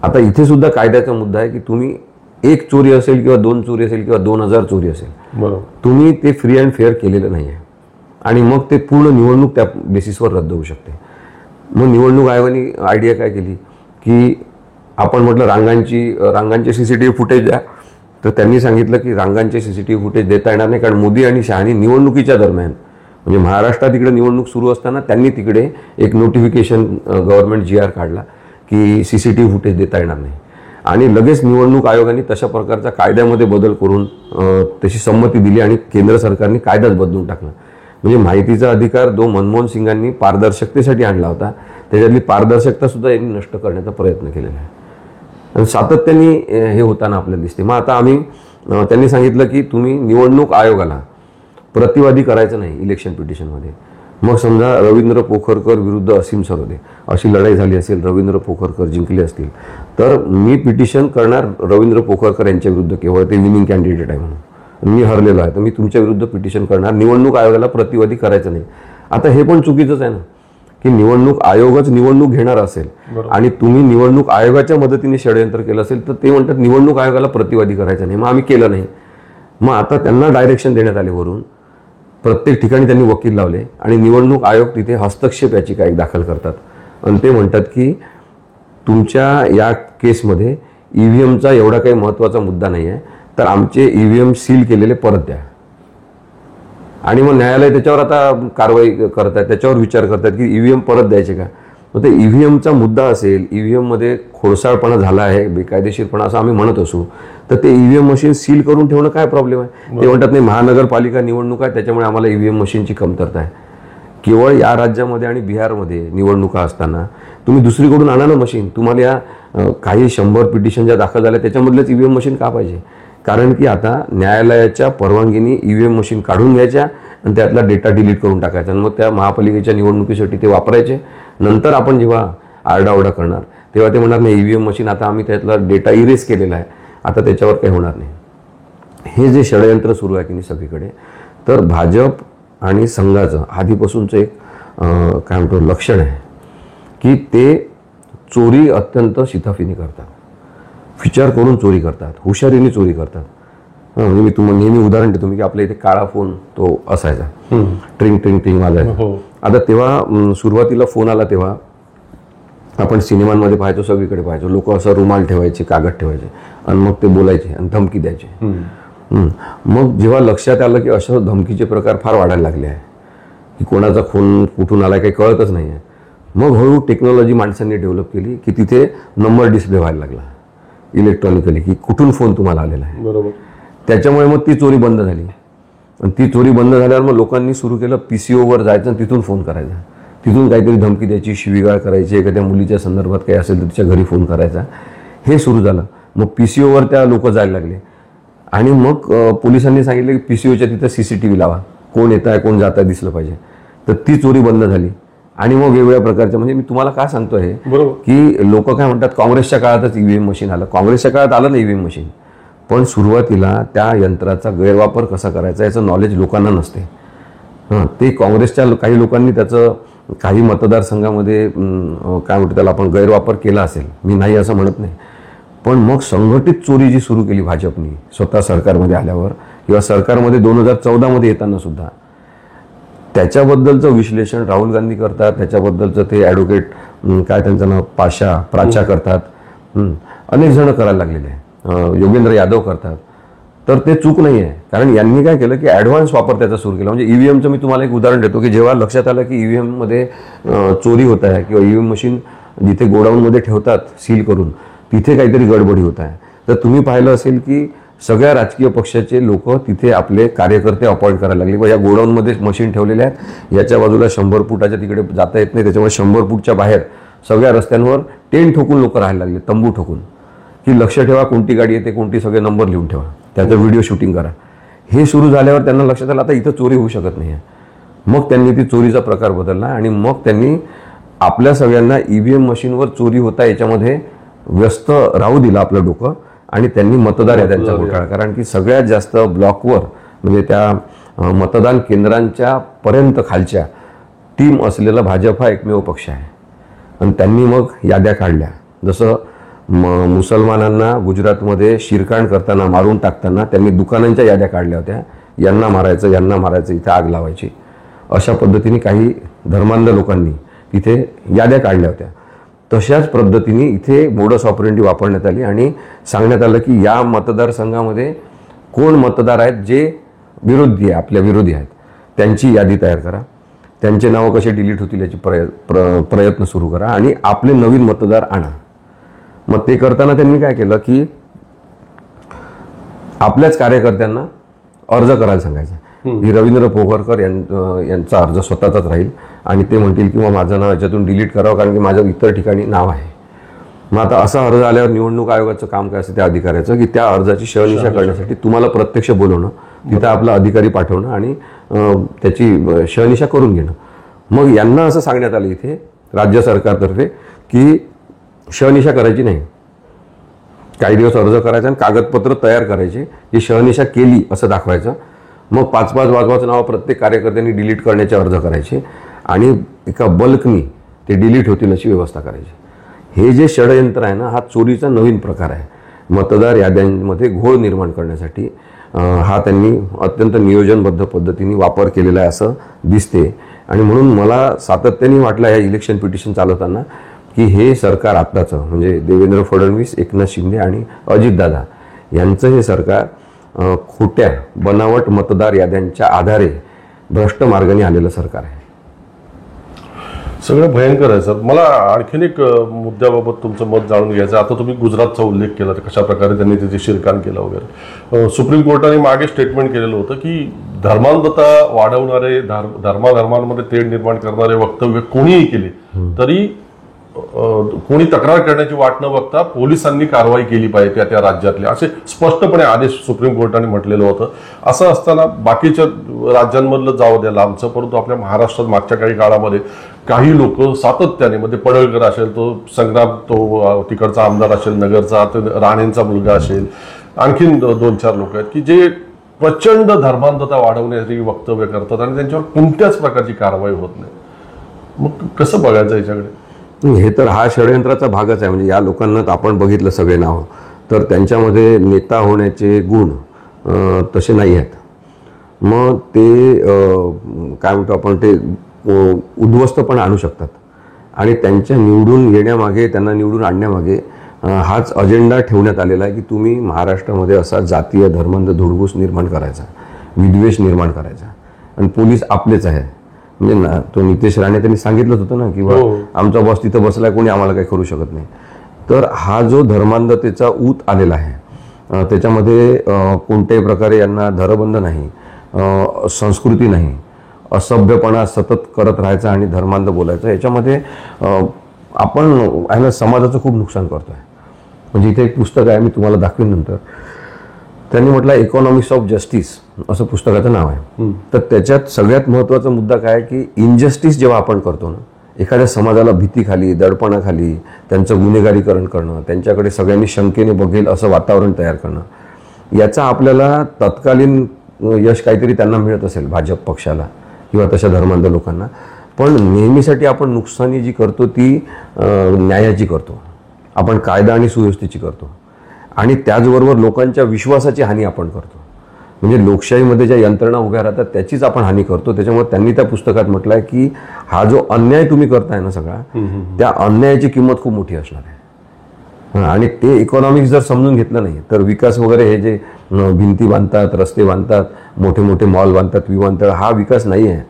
आता इथे सुद्धा कायद्याचा मुद्दा आहे की तुम्ही 1 चोरी असेल किंवा 2 चोरी असेल किंवा 2000 चोरी असेल, बरोबर, तुम्ही ते फ्री अँड फेअर केलेलं नाही आहे आणि मग ते पूर्ण निवडणूक त्या बेसिसवर रद्द होऊ शकते. मग निवडणूक आयोगाने आयडिया काय केली की आपण म्हटलं रांगांचे CCTV फुटेज द्या. तर त्यांनी सांगितलं की रांगांचे CCTV फुटेज देता येणार नाही, कारण मोदी आणि शहानी निवडणुकीच्या दरम्यान, म्हणजे महाराष्ट्रात इकडे निवडणूक सुरू असताना त्यांनी तिकडे एक नोटिफिकेशन गव्हर्नमेंट GR काढला की CCTV फुटेज देता येणार नाही. आणि लगेच निवडणूक आयोगाने तशा प्रकारचा कायद्यामध्ये बदल करून तशी संमती दिली आणि केंद्र सरकारने कायदाच बदलून टाकला. म्हणजे माहितीचा अधिकार जो मनमोहन सिंगांनी पारदर्शकतेसाठी आणला होता त्याच्यातली पारदर्शकता सुद्धा यांनी नष्ट करण्याचा प्रयत्न केलेला आहे आणि सातत्याने हे होताना आपल्याला दिसते. मग आता त्यांनी सांगितलं की तुम्ही निवडणूक आयोगाला प्रतिवादी करायचं नाही इलेक्शन पिटिशनमध्ये. मग समजा रवींद्र पोखरकर विरुद्ध असीम सरोदे अशी लढाई झाली असेल, रवींद्र पोखरकर जिंकले असतील, तर मी पिटिशन करणार रवींद्र पोखरकर यांच्या विरुद्ध, केवळ ते विनिंग कॅन्डिडेट आहे म्हणून, मी हरलेलो आहे तर मी तुमच्या विरुद्ध पिटिशन करणार, निवडणूक आयोगाला प्रतिवादी करायचं नाही. आता हे पण चुकीचंच आहे ना की निवडणूक आयोगच निवडणूक घेणार असेल आणि तुम्ही निवडणूक आयोगाच्या मदतीने षडयंत्र केलं असेल तर ते म्हणतात निवडणूक आयोगाला प्रतिवादी करायचं नाही. मग आम्ही केलं नाही. मग आता त्यांना डायरेक्शन देण्यात आले वरून, प्रत्येक ठिकाणी त्यांनी वकील लावले आणि निवडणूक आयोग तिथे हस्तक्षेप याचिका एक दाखल करतात आणि ते म्हणतात की तुमच्या या केसमध्ये EVMचा एवढा काही महत्त्वाचा मुद्दा नाही आहे तर आमचे EVM सील केलेले परत द्या. आणि मग न्यायालय त्याच्यावर आता कारवाई करत आहे, त्याच्यावर विचार करतात की EVM परत द्यायचे का. मग ते EVMचा मुद्दा असेल, EVMमध्ये खोडसाळपणा झाला आहे, बेकायदेशीरपणा असं आम्ही म्हणत असू, तर ते EVM मशीन सील करून ठेवणं काय प्रॉब्लेम आहे. ते म्हणतात नाही महानगरपालिका निवडणूक आहे त्याच्यामुळे आम्हाला EVM मशीनची कमतरता आहे. केवळ या राज्यामध्ये आणि बिहारमध्ये निवडणुका असताना तुम्ही दुसरीकडून आणा ना मशीन. तुम्हाला या काही 100 पिटिशन ज्या दाखल झाल्या त्याच्यामधलेच EVM मशीन का पाहिजे. कारण की आता न्यायालयाच्या परवानगीने EVM मशीन काढून घ्यायच्या आणि त्यातला डेटा डिलीट करून टाकायचा आणि मग त्या महापालिकेच्या निवडणुकीसाठी ते वापरायचे. नंतर आपण जेव्हा आरडाओरडा करणार तेव्हा ते म्हणणार नाही EVM मशीन आता आम्ही त्यातला डेटा इरेज केलेला आहे, आता त्याच्यावर काही होणार नाही. हे जे षडयंत्र सुरू आहे की नाही सगळीकडे, तर भाजप आणि संघाचं आधीपासूनचं एक काय म्हणतो लक्षण आहे की ते चोरी अत्यंत शिताफीने करतात, विचार करून चोरी करतात, हुशारीने चोरी करतात. म्हणजे मी तुम्हाला नेहमी उदाहरण देतो की आपल्या इथे काळा फोन तो असायचा, ट्रिंग ट्रिंग ट्रिंग वाजायचा. आता तेव्हा सुरुवातीला फोन आला तेव्हा आपण सिनेमांमध्ये पाहायचो, सगळीकडे पाहायचो, लोक असं रुमाल ठेवायचे, कागद ठेवायचे आणि मग ते बोलायचे आणि धमकी द्यायचे. मग जेव्हा लक्षात आलं की अशा धमकीचे प्रकार फार वाढायला लागले आहे की कोणाचा फोन कुठून आला काही कळतच नाही आहे, मग हळूहळू टेक्नॉलॉजी माणसांनी डेव्हलप केली की तिथे नंबर डिस्प्ले व्हायला लागला इलेक्ट्रॉनिकली की कुठून फोन तुम्हाला आलेला आहे. बरोबर. त्याच्यामुळे मग ती चोरी बंद झाली आणि ती चोरी बंद झाल्यावर मग लोकांनी सुरू केलं PCOवर जायचं आणि तिथून फोन करायचा, तिथून काहीतरी धमकी द्यायची, शिवीगाळ करायची, एखाद्या मुलीच्या संदर्भात काही असेल तर तिच्या घरी फोन करायचा, हे सुरू झालं. मग PCOवर त्या लोक जायला लागले आणि मग पोलिसांनी सांगितलं की PCOच्या तिथं CCTV लावा, कोण येत आहे कोण जात आहे दिसलं पाहिजे. तर ती चोरी बंद झाली आणि मग वेगवेगळ्या प्रकारच्या, म्हणजे मी तुम्हाला काय सांगतोय की लोक काय म्हणतात काँग्रेसच्या काळातच EVM मशीन आलं. काँग्रेसच्या काळात आलं ना EVM मशीन, पण सुरुवातीला त्या यंत्राचा गैरवापर कसा करायचा याचं नॉलेज लोकांना नसते. ते काँग्रेसच्या काही लोकांनी त्याचं काही मतदारसंघामध्ये काय म्हणतो त्याला आपण गैरवापर केला असेल, मी नाही असं म्हणत नाही. पण मग संघटित चोरी जी सुरू केली भाजपनी स्वतः सरकारमध्ये आल्यावर किंवा सरकारमध्ये 2014मध्ये येताना सुद्धा, त्याच्याबद्दलचं विश्लेषण राहुल गांधी करतात, त्याच्याबद्दलचं ते ॲडव्होकेट काय त्यांचं नाव प्राचा करतात, अनेक जण करायला लागलेले आहे, योगेंद्र यादव करतात. तर ते चूक नाही आहे, कारण यांनी काय केलं की ॲडव्हान्स वापर त्याचा सुरू केला. म्हणजे ईव्हीएमचं मी तुम्हाला एक उदाहरण देतो की जेव्हा लक्षात आलं की ईव्हीएममध्ये चोरी होत आहे किंवा ईव्हीएम मशीन जिथे गोडाऊनमध्ये ठेवतात सील करून तिथे काहीतरी गडबडी होत आहे, तर तुम्ही पाहिलं असेल की सगळ्या राजकीय पक्षाचे लोक तिथे आपले कार्यकर्ते अपॉइंट करायला लागले. या गोडाऊनमध्ये मशीन ठेवलेल्या आहेत, याच्या बाजूला 100 फुटाच्या तिकडे जाता येत नाही, त्याच्यामुळे 100 फूटच्या बाहेर सगळ्या रस्त्यांवर टेंट ठोकून लोक राहायला लागले, तंबू ठोकून, की लक्ष ठेवा कोणती गाडी येते, कोणती सगळे नंबर लिहून ठेवा, त्याचा व्हिडिओ शूटिंग करा. हे सुरू झाल्यावर त्यांना लक्षात आलं आता इथं चोरी होऊ शकत नाही आहे. मग त्यांनी ती चोरीचा प्रकार बदलला आणि मग त्यांनी आपल्या सगळ्यांना ईव्हीएम मशीनवर चोरी होता याच्यामध्ये व्यस्त राहू दिलं आपलं डोकं, आणि त्यांनी मतदार याद्यांचा घोटाळा. कारण की सगळ्यात जास्त ब्लॉकवर म्हणजे त्या मतदान केंद्रांच्या पर्यंत खालच्या टीम असलेला भाजप हा एकमेव पक्ष आहे. आणि त्यांनी मग याद्या काढल्या. जसं मुसलमानांना गुजरातमध्ये शिरकाण करताना, मारून टाकताना त्यांनी दुकानांच्या याद्या काढल्या होत्या, यांना मारायचं, यांना मारायचं, इथे आग लावायची. अशा पद्धतीने काही धर्मांध लोकांनी तिथे याद्या काढल्या होत्या. तशाच पद्धतीने इथे मोडस ऑपरेंडी वापरण्यात आली आणि सांगण्यात आलं की या मतदारसंघामध्ये कोण मतदार आहेत जे विरोधी आहे, आपल्या विरोधी आहेत, त्यांची यादी तयार करा, त्यांचे नावं कसे डिलीट होतील याची प्रयत्न सुरू करा आणि आपले नवीन मतदार आणा. मग ते करताना त्यांनी काय केलं की आपल्याच कार्यकर्त्यांना अर्ज करायला सांगायचं की रवींद्र पोहरकर यांचा अर्ज स्वतःचाच राहील आणि ते म्हणतील किंवा माझं नाव याच्यातून डिलीट करावं कारण की माझं इतर ठिकाणी नाव आहे. मग आता असा अर्ज आल्यावर निवडणूक आयोगाचं काम काय असतं त्या अधिकाऱ्याचं की त्या अर्जाची शहनिशा करण्यासाठी तुम्हाला प्रत्यक्ष बोलवणं, तिथं आपला अधिकारी पाठवणं आणि त्याची शहनिशा करून घेणं. मग यांना असं सांगण्यात आलं इथे राज्य सरकारतर्फे की शहनिशा करायची नाही, काही दिवस अर्ज करायचा आणि कागदपत्र तयार करायचे, जी शहनिशा केली असं दाखवायचं. मग 5-5 नावं प्रत्येक कार्यकर्त्यांनी डिलीट करण्याचे अर्ज करायचे आणि एका बल्कनी ते डिलीट होतील अशी व्यवस्था करायची. हे जे षडयंत्र आहे ना, हा चोरीचा नवीन प्रकार आहे. मतदार याद्यांमध्ये घोळ निर्माण करण्यासाठी हा त्यांनी अत्यंत नियोजनबद्ध पद्धतीने वापर केलेला आहे असं दिसते. आणि म्हणून मला सातत्याने वाटलं या इलेक्शन पिटिशन चालवताना की हे सरकार आत्ताचं म्हणजे देवेंद्र फडणवीस, एकनाथ शिंदे आणि अजितदादा यांचं हे सरकार खोट्या बनावट मतदार याद्यांच्या आधारे भ्रष्ट मार्गाने आलेलं सरकार आहे. सगळं भयंकर आहे सर. मला आणखीन एक मुद्द्याबाबत तुमचं मत जाणून घ्यायचं. आता तुम्ही गुजरातचा उल्लेख केला, तर कशा प्रकारे त्यांनी त्याचे शिरकाण केलं वगैरे. सुप्रीम कोर्टाने मागे स्टेटमेंट केलेलं होतं की धर्मांधता वाढवणारे, धर्माधर्मांमध्ये तेढ निर्माण करणारे वक्तव्य कोणीही केले तरी कोणी तक्रार करण्याची वाट न बघता पोलिसांनी कारवाई केली पाहिजे त्या त्या राज्यातल्या, असे स्पष्टपणे आदेश सुप्रीम कोर्टाने म्हटलेलं होतं. असं असताना बाकीच्या राज्यांमधलं जाऊ द्या लांबचं, परंतु आपल्या महाराष्ट्रात मागच्या काही काळामध्ये काही लोक सातत्याने, म्हणजे पडळकर असेल, तो संग्राम, तो तिकडचा आमदार असेल नगरचा, राणेंचा मुलगा असेल, आणखीन 2-4 लोक आहेत की जे प्रचंड धर्मांधता वाढवण्याची वक्तव्य करतात आणि त्यांच्यावर कोणत्याच प्रकारची कारवाई होत नाही. मग कसं बघायचं याच्याकडे? हे तर हा षडयंत्राचा भागच आहे. म्हणजे या लोकांना आपण बघितलं सगळे नाव, तर त्यांच्यामध्ये नेता होण्याचे गुण तसे नाही आहेत. मग ते काय म्हणतो आपण, ते उद्ध्वस्त पण आणू शकतात आणि त्यांच्या निवडून येण्यामागे, त्यांना निवडून आणण्यामागे हाच अजेंडा ठेवण्यात आलेला आहे की तुम्ही महाराष्ट्रामध्ये असा जातीय धर्मांध धुडगूस निर्माण करायचा, विद्वेष निर्माण करायचा. आणि पोलीस आपलेच आहे. म्हणजे तो नितेश राणे त्यांनी सांगितलंच होतं ना की आमचा बॉस तिथं बसलाय, कोणी आम्हाला काही करू शकत नाही. तर हा जो धर्मांधतेचा ऊत आलेला आहे त्याच्यामध्ये कोणत्याही प्रकारे यांना धरबंध नाही, संस्कृती नाही, असभ्यपणा सतत करत राहायचा आणि धर्मांध बोलायचं, याच्यामध्ये आपण आहे ना समाजाचं खूप नुकसान करतोय. म्हणजे इथे एक पुस्तक आहे, मी तुम्हाला दाखवीन नंतर. त्यांनी म्हटलं इकॉनॉमिक्स ऑफ जस्टिस असं पुस्तकाचं नाव आहे. तर त्याच्यात सगळ्यात महत्त्वाचा मुद्दा काय की इनजस्टिस जेव्हा आपण करतो ना, एखाद्या समाजाला भीतीखाली, दडपणाखाली त्यांचं गुन्हेगारीकरण करणं, त्यांच्याकडे सगळ्यांनी शंकेने बघेल असं वातावरण तयार करणं, याचा आपल्याला तत्कालीन यश काहीतरी त्यांना मिळत असेल, भाजप पक्षाला किंवा तशा धर्मांध लोकांना, पण नेहमीसाठी आपण नुकसानी जी करतो ती न्यायाची करतो, आपण कायदा आणि सुव्यवस्थेची करतो, आणि त्याचबरोबर लोकांच्या विश्वासाची हानी आपण करतो. म्हणजे लोकशाहीमध्ये ज्या यंत्रणा उभ्या राहतात त्याचीच आपण हानी करतो. त्याच्यामुळे त्यांनी त्या पुस्तकात म्हटलं आहे की हा जो अन्याय तुम्ही करताय ना सगळा, त्या अन्यायाची किंमत खूप मोठी असणार आहे. आणि ते इकॉनॉमिक्स जर समजून घेतलं नाही तर विकास वगैरे हे जे भिंती बांधतात, रस्ते बांधतात, मोठे मोठे मॉल बांधतात, विमानतळ, हा विकास नाही आहे.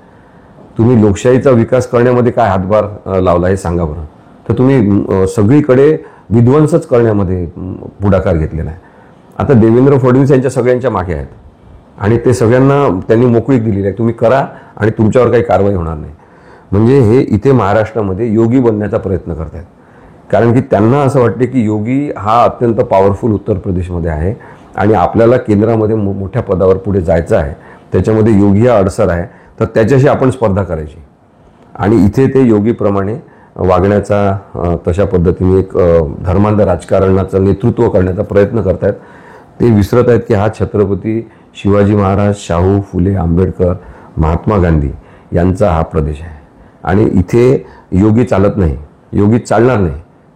तुम्ही लोकशाहीचा विकास करण्यामध्ये काय हातभार लावला हे सांगा बरं. तर तुम्ही सगळीकडे विध्वंसच करण्यामध्ये पुढाकार घेतलेला आहे. आता देवेंद्र फडणवीस यांच्या सगळ्यांच्या मागे आहेत आणि ते सगळ्यांना त्यांनी मोकळीक दिलेली आहे, तुम्ही करा आणि तुमच्यावर काही कारवाई होणार नाही. म्हणजे हे इथे महाराष्ट्रामध्ये योगी बनण्याचा प्रयत्न करतात, कारण की त्यांना असं वाटते की योगी हा अत्यंत पॉवरफुल उत्तर प्रदेशमध्ये आहे आणि आपल्याला केंद्रामध्ये मोठ्या पदावर पुढे जायचं आहे, त्याच्यामध्ये योगी हा अडसर आहे, तर त्याच्याशी आपण स्पर्धा करायची. आणि इथे ते योगीप्रमाणे वागण्याचा, तशा पद्धतीने एक धर्मांध राजकारणाचं नेतृत्व करण्याचा प्रयत्न करत आहेत. ते विसरत आहेत की हा छत्रपती शिवाजी महाराज, शाहू फुले, आंबेडकर, महात्मा गांधी यांचा हा प्रदेश आहे आणि इथे योगी चालत नाही, योगी चालणार नाही.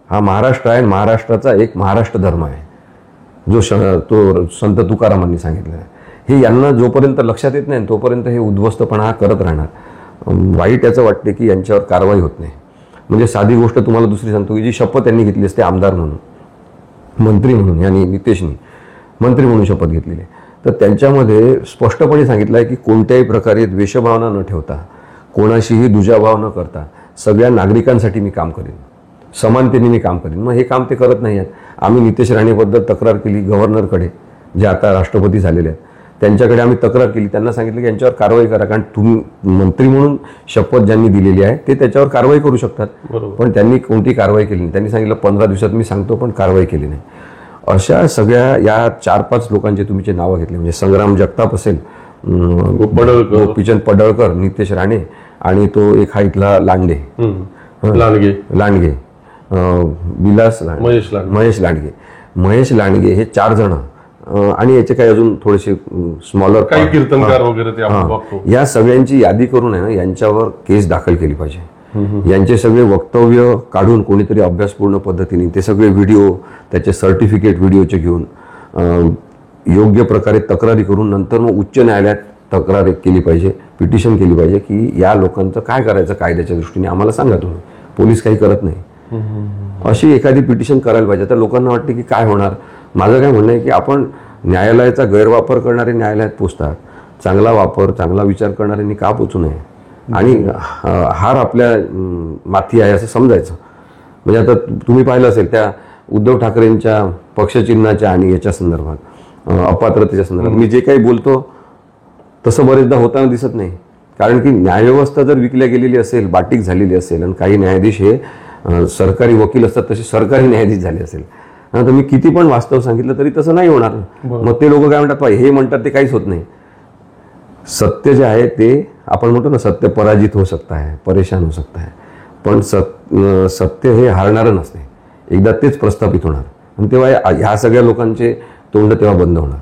हा महाराष्ट्र आहे, महाराष्ट्राचा एक महाराष्ट्र धर्म आहे जो तो संत तुकारामांनी सांगितलेला आहे. हे यांना जोपर्यंत लक्षात येत नाही तोपर्यंत हे उद्ध्वस्तपणा हा करत राहणार. वाईट याचं वाटते की यांच्यावर कारवाई होत नाही. म्हणजे साधी गोष्ट तुम्हाला दुसरी सांगतो की जी शपथ त्यांनी घेतली असते आमदार म्हणून, मंत्री म्हणून, यांनी नितेशनी मंत्री म्हणून शपथ घेतलेली आहे, तर त्यांच्यामध्ये स्पष्टपणे सांगितलं आहे की कोणत्याही प्रकारे द्वेषभावना न ठेवता, कोणाशीही दुजाभाव न करता सगळ्या नागरिकांसाठी मी काम करेन, समानतेने मी काम करेन. मग हे काम ते करत नाही आहेत. आम्ही नितेश राणेबद्दल तक्रार केली गव्हर्नरकडे, जे आता राष्ट्रपती झालेले आहेत, त्यांच्याकडे आम्ही तक्रार केली. त्यांना सांगितलं की यांच्यावर कारवाई करा, कारण तुम्ही मंत्री म्हणून शपथ ज्यांनी दिलेली आहे ते त्याच्यावर कारवाई करू शकतात. पण त्यांनी कोणती कारवाई केली नाही. त्यांनी सांगितलं 15 दिवसात मी सांगतो, पण कारवाई केली नाही. अशा सगळ्या या 4-5 लोकांचे तुम्ही जे नावं घेतले, म्हणजे संग्राम जगताप असेल, गोपीचंद पडळकर, नितेश राणे आणि तो एक हा इथला लांडगे, विलास महेश लांडगे, हे 4 जण, आणि याचे काही अजून थोडेसे स्मॉलर काही कीर्तनकार वगैरे ते आपण बघतो. या सगळ्यांची यादी करून आहे ना यांच्यावर केस दाखल केली पाहिजे. यांचे सगळे वक्तव्य काढून कोणीतरी अभ्यासपूर्ण पद्धतीने ते सगळे व्हिडिओ, त्याचे सर्टिफिकेट व्हिडिओचे घेऊन योग्य प्रकारे तक्रारी करून नंतर मग उच्च न्यायालयात तक्रार केली पाहिजे, पिटिशन केली पाहिजे की या लोकांचं काय करायचं कायद्याच्या दृष्टीने आम्हाला सांगा तुम्ही, पोलीस काही करत नाही. अशी एखादी पिटिशन करायला पाहिजे. तर लोकांना वाटते की काय होणार. माझं काय म्हणणं आहे की आपण न्यायालयाचा गैरवापर करणारे न्यायालयात पोचतात, चांगला वापर, चांगला विचार करणाऱ्यांनी का पोचू नये, आणि हार आपल्या माथी आहे असं समजायचं. म्हणजे आता तुम्ही पाहिलं असेल त्या उद्धव ठाकरेंच्या पक्षचिन्हाच्या आणि याच्या संदर्भात, अपात्रतेच्या संदर्भात मी जे काही बोलतो तसं बरेचदा होताना दिसत नाही. कारण की न्यायव्यवस्था जर विकल्या गेलेली असेल, बाटीक झालेली असेल, आणि काही न्यायाधीश हे सरकारी वकील असतात तसे सरकारी न्यायाधीश झाले असेल, तर मी किती पण वास्तव सांगितलं तरी तसं नाही होणार. मग ते लोक काय म्हणतात, हे म्हणतात ते काहीच होत नाही. सत्य जे आहे ते आपण म्हणतो ना, सत्य पराजित हो सकता है, परेशान हो सकता है, पण सत्य हे हारणारं नसते. एकदा तेच प्रस्थापित होणार आणि तेव्हा ह्या सगळ्या लोकांचे तोंड तेव्हा बंद होणार.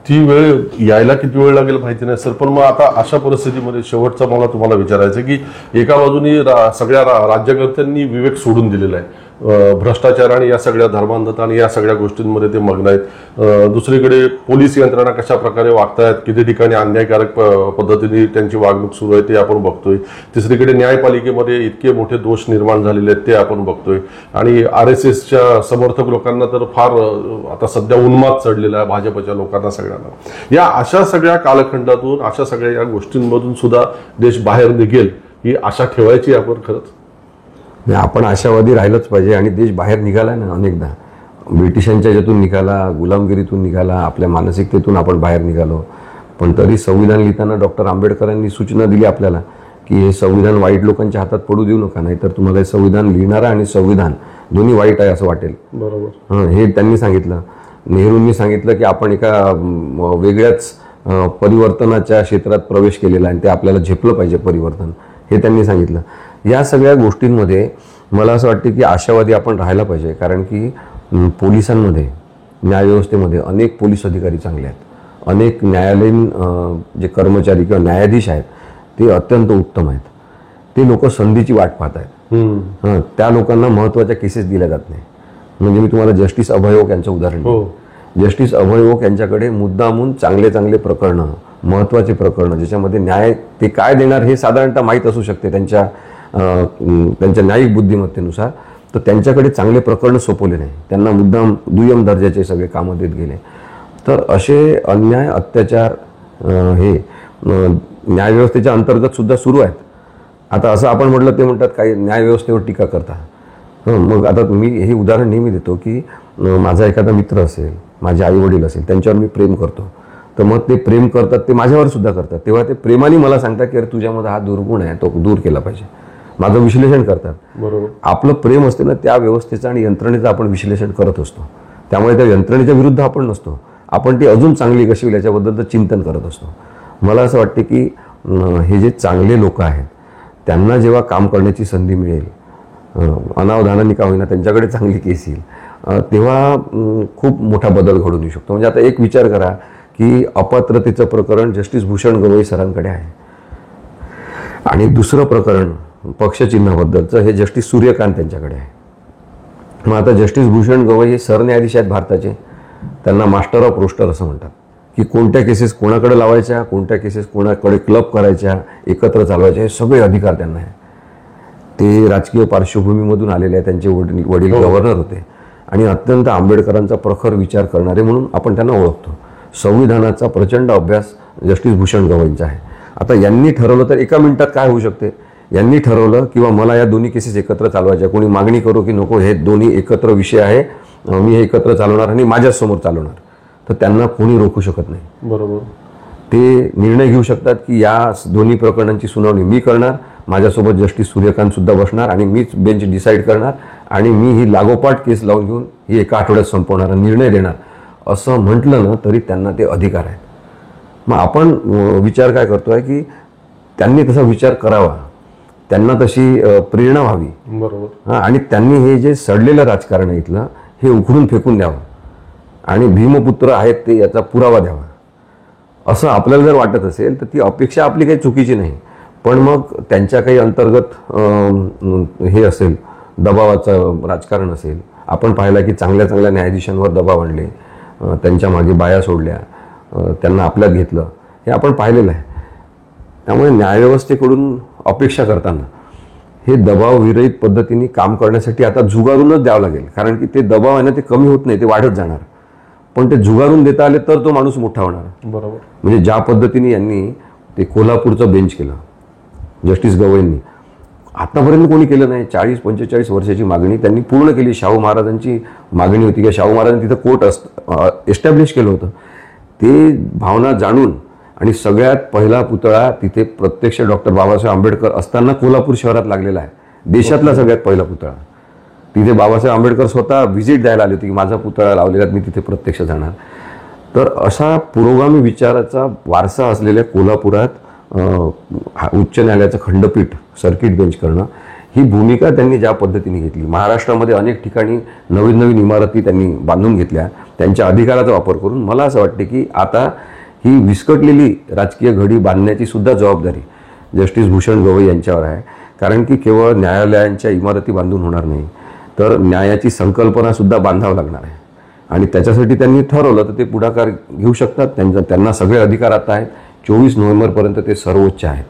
ती वेळ यायला किती वेळ लागेल माहिती नाही सर. पण मग आता अशा परिस्थितीमध्ये शेवटचा मला तुम्हाला विचारायचं की एका बाजूनी सगळ्या राज्यकर्त्यांनी विवेक सोडून दिलेला आहे, भ्रष्टाचार आणि या सगळ्या धर्मांधता आणि या सगळ्या गोष्टींमध्ये ते मग्न आहेत. दुसरीकडे पोलीस यंत्रणा कशा प्रकारे वागतायत, किती ठिकाणी अन्यायकारक पद्धतीने त्यांची वागणूक सुरू आहे ते आपण बघतोय. तिसरीकडे न्यायपालिकेमध्ये इतके मोठे दोष निर्माण झालेले आहेत ते आपण बघतोय. आणि RSSच्या समर्थक लोकांना तर फार आता सध्या उन्माद चढलेला आहे, भाजपच्या लोकांना सगळ्यांना. या अशा सगळ्या कालखंडातून, अशा सगळ्या या गोष्टींमधून सुद्धा देश बाहेर निघेल ही आशा ठेवायची आपण खरंच. आपण आशावादी राहिलंच पाहिजे. आणि देश बाहेर निघाला ना, अनेकदा ब्रिटिशांच्या याच्यातून निघाला, गुलामगिरीतून निघाला, आपल्या मानसिकतेतून आपण बाहेर निघालो. पण तरी संविधान लिहिताना डॉक्टर आंबेडकरांनी सूचना दिली आपल्याला की हे संविधान वाईट लोकांच्या हातात पडू देऊ नका, नाहीतर तुम्हाला हे संविधान लिहिणारा आणि संविधान दोन्ही वाईट आहे असं वाटेल. बरोबर. हे त्यांनी सांगितलं. नेहरूंनी सांगितलं की आपण एका वेगळ्याच परिवर्तनाच्या क्षेत्रात प्रवेश केलेला आणि ते आपल्याला झेपलं पाहिजे परिवर्तन, हे त्यांनी सांगितलं. या सगळ्या गोष्टींमध्ये मला असं वाटतं की आशावादी आपण राहायला पाहिजे. कारण की पोलिसांमध्ये न्यायव्यवस्थेमध्ये अनेक पोलीस अधिकारी चांगले आहेत, अनेक न्यायालयीन जे कर्मचारी किंवा न्यायाधीश आहेत ते अत्यंत उत्तम आहेत. ते लोक संधीची वाट पाहत आहेत. त्या लोकांना महत्त्वाच्या केसेस दिल्या जात नाही. म्हणजे मी तुम्हाला जस्टिस अभय ओक यांचं उदाहरण देतो. जस्टिस अभय ओक यांच्याकडे मुद्दामून चांगले चांगले प्रकरणं, महत्त्वाचे प्रकरणं ज्याच्यामध्ये न्याय ते काय देणार हे साधारणतः माहीत असू शकते त्यांच्या न्यायिक बुद्धिमत्तेनुसार, तर त्यांच्याकडे चांगले प्रकरणं सोपवले नाही. त्यांना मुद्दाम दुय्यम दर्जाचे सगळे कामं देत गेले. तर असे अन्याय, अत्याचार हे न्यायव्यवस्थेच्या अंतर्गत सुद्धा सुरू आहेत. आता असं आपण म्हटलं, ते म्हणतात काही न्यायव्यवस्थेवर टीका करता. मग आता मी हे उदाहरण नेहमी देतो की माझा एखादा मित्र असेल, माझे आईवडील असेल, त्यांच्यावर मी प्रेम करतो, तर मग ते प्रेम करतात, ते माझ्यावर सुद्धा करतात. तेव्हा ते प्रेमाने मला सांगतात की अरे तुझ्यामध्ये हा दुर्गुण आहे, तो दूर केला पाहिजे. माझं विश्लेषण करतात. बरोबर. आपलं प्रेम असते ना, त्या व्यवस्थेचं आणि यंत्रणेचं आपण विश्लेषण करत असतो. त्यामुळे त्या यंत्रणेच्या विरुद्ध आपण नसतो, आपण ती अजून चांगली कशी होईल याच्याबद्दलचं चिंतन करत असतो. मला असं वाटते की हे जे चांगले लोक आहेत त्यांना जेव्हा काम करण्याची संधी मिळेल, अनावधानाने का होईना त्यांच्याकडे चांगली केस येईल, तेव्हा खूप मोठा बदल घडून येऊ शकतो. म्हणजे आता एक विचार करा की अपात्रतेचं प्रकरण जस्टिस भूषण गवई सरांकडे आहे आणि दुसरं प्रकरण पक्षचिन्हाबद्दलचं हे जस्टिस सूर्यकांत यांच्याकडे आहे. मग आता जस्टिस भूषण गवई हे सरन्यायाधीश आहेत भारताचे. त्यांना मास्टर ऑफ रोस्टर असं म्हणतात की कोणत्या केसेस कोणाकडे लावायच्या, कोणत्या केसेस कोणाकडे क्लब करायच्या, एकत्र चालवायच्या, हे सगळे अधिकार त्यांना आहे. ते राजकीय पार्श्वभूमीमधून आलेले आहे. त्यांचे वडील गव्हर्नर होते आणि अत्यंत आंबेडकरांचा प्रखर विचार करणारे म्हणून आपण त्यांना ओळखतो. संविधानाचा प्रचंड अभ्यास जस्टिस भूषण गवईंचा आहे. आता यांनी ठरवलं तर एका मिनिटात काय होऊ शकते, यांनी ठरवलं किंवा मला या दोन्ही केसेस एकत्र चालवायच्या, कोणी मागणी करो की नको, हे दोन्ही एकत्र विषय आहे, मी हे एकत्र चालवणार आणि माझ्यासमोर चालवणार, तर त्यांना कोणी रोखू शकत नाही. बरोबर. ते निर्णय घेऊ शकतात की या दोन्ही प्रकरणांची सुनावणी मी करणार, माझ्यासोबत जस्टिस सूर्यकांत सुद्धा बसणार आणि मीच बेंच डिसाईड करणार आणि मी ही लागोपाठ केस लावून घेऊन ही एका आठवड्यात संपवणार, निर्णय देणार, असं म्हटलं ना तरी त्यांना ते अधिकार आहेत. मग आपण विचार काय करतोय की त्यांनी तसा विचार करावा, त्यांना तशी प्रेरणा व्हावी. बरोबर. आणि त्यांनी हे जे सडलेलं राजकारण आहे इथलं हे उखडून फेकून द्यावं आणि भीमपुत्र आहेत ते याचा पुरावा द्यावा, असं आपल्याला जर वाटत असेल तर ती अपेक्षा आपली काही चुकीची नाही. पण मग त्यांच्या काही अंतर्गत हे असेल, दबावाचं राजकारण असेल. आपण पाहिलं की चांगल्या चांगल्या न्यायाधीशांवर दबाव आणले, त्यांच्या मागे बाया सोडल्या, त्यांना आपल्यात घेतलं, हे आपण पाहिलेलं आहे. त्यामुळे न्यायव्यवस्थेकडून अपेक्षा करताना हे दबावविरहित पद्धतीने काम करण्यासाठी आता झुगारूनच द्यावं लागेल. कारण की ते दबाव आहे ना, ते कमी होत नाही, ते वाढत जाणार. पण ते झुगारून देता आले तर तो माणूस मोठा होणार. बरोबर. म्हणजे ज्या पद्धतीने यांनी ते कोल्हापूरचं बेंच केलं जस्टिस गवईंनी, आतापर्यंत कोणी केलं नाही. 40-45 वर्षाची मागणी त्यांनी पूर्ण केली. शाहू महाराजांची मागणी होती की शाहू महाराजांनी तिथं कोर्ट एस्टॅब्लिश केलं होतं. ते भावना जाणून आणि सगळ्यात पहिला पुतळा तिथे प्रत्यक्ष डॉक्टर बाबासाहेब आंबेडकर असताना कोल्हापूर शहरात लागलेला आहे. देशातला सगळ्यात पहिला पुतळा. तिथे बाबासाहेब आंबेडकर स्वतः व्हिजिट द्यायला आले होते की माझा पुतळा लावलेला, मी तिथे प्रत्यक्ष जाणार. तर अशा पुरोगामी विचाराचा वारसा असलेल्या कोल्हापुरात उच्च न्यायालयाचं खंडपीठ, सर्किट बेंच करणं, ही भूमिका त्यांनी ज्या पद्धतीने घेतली. महाराष्ट्रामध्ये अनेक ठिकाणी नवीन नवीन इमारती त्यांनी बांधून घेतल्या त्यांच्या अधिकाराचा वापर करून. मला असं वाटते की आता ही विस्कटलेली राजकीय घडी बांधण्याची सुद्धा जबाबदारी जस्टिस भूषण गवई यांच्यावर आहे. कारण की केवळ न्यायालयांच्या इमारती बांधून होणार नाही, तर न्यायाची संकल्पना सुद्धा बांधावं लागणार आहे. आणि त्याच्यासाठी त्यांनी ठरवलं तर ते पुढाकार घेऊ शकतात. त्यांना सगळे अधिकार आता आहेत. 24 नोव्हेंबरपर्यंत ते सर्वोच्च आहेत.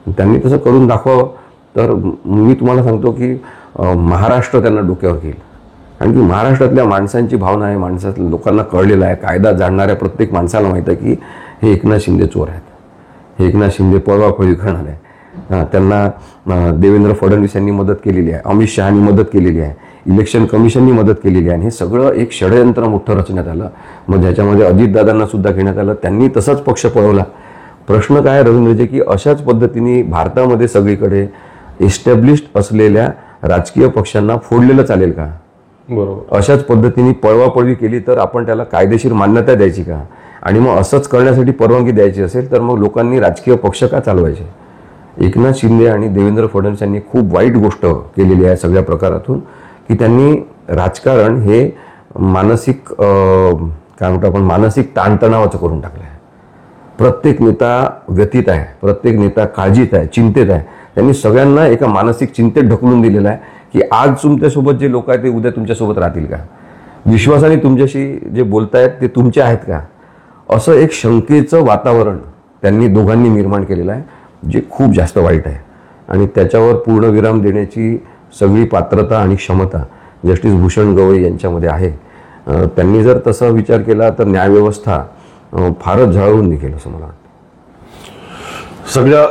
त्यांनी तसं करून दाखवावं. तर मी तुम्हाला सांगतो की महाराष्ट्र त्यांना डोक्यावर घेईल. कारण की महाराष्ट्रातल्या माणसांची भावना आहे, माणसातल्या लोकांना कळलेलं आहे, कायदा जाणणाऱ्या प्रत्येक माणसाला माहीत आहे की हे एकनाथ शिंदे चोर आहेत, हे एकनाथ शिंदे पळवापळी करणार आहे. त्यांना देवेंद्र फडणवीस यांनी मदत केलेली आहे, अमित शहानी मदत केलेली आहे, इलेक्शन कमिशननी मदत केलेली आहे. हे सगळं एक षडयंत्र मोठं रचण्यात आलं. मग ज्याच्यामध्ये अजितदादांना सुद्धा घेण्यात आलं. त्यांनी तसाच पक्ष पळवला. प्रश्न काय रवींद्रजी की अशाच पद्धतीने भारतामध्ये सगळीकडे एस्टॅब्लिश्ड असलेल्या राजकीय पक्षांना फोडलेलं चालेल का? बरोबर. अशाच पद्धतीने पळवापळवी केली तर आपण त्याला कायदेशीर मान्यता द्यायची का? आणि मग असंच करण्यासाठी परवानगी द्यायची असेल तर मग लोकांनी राजकीय पक्ष का चालवायचे? एकनाथ शिंदे आणि देवेंद्र फडणवीस यांनी खूप वाईट गोष्ट केलेली आहे सगळ्या प्रकारातून, की त्यांनी राजकारण हे मानसिक काय म्हणतो आपण मानसिक ताणतणावाचं करून टाकलं आहे. प्रत्येक नेता व्यथित आहे, प्रत्येक नेता काळजीत आहे, चिंतेत आहे. त्यांनी सगळ्यांना एका मानसिक चिंतेत ढकलून दिलेलं आहे की आज तुमच्यासोबत जे लोक आहेत ते उद्या तुमच्यासोबत राहतील का, विश्वासाने तुमच्याशी जे बोलतायत ते तुमचे आहेत का, असं एक शंकेचं वातावरण त्यांनी दोघांनी निर्माण केलेलं आहे, जे खूप जास्त वाईट आहे. आणि त्याच्यावर पूर्णविराम देण्याची सगळी पात्रता आणि क्षमता जस्टिस भूषण गवई यांच्यामध्ये आहे. त्यांनी जर तसा विचार केला तर न्यायव्यवस्था फारच झळाळून निघेल असं मला वाटतं. सगळ्या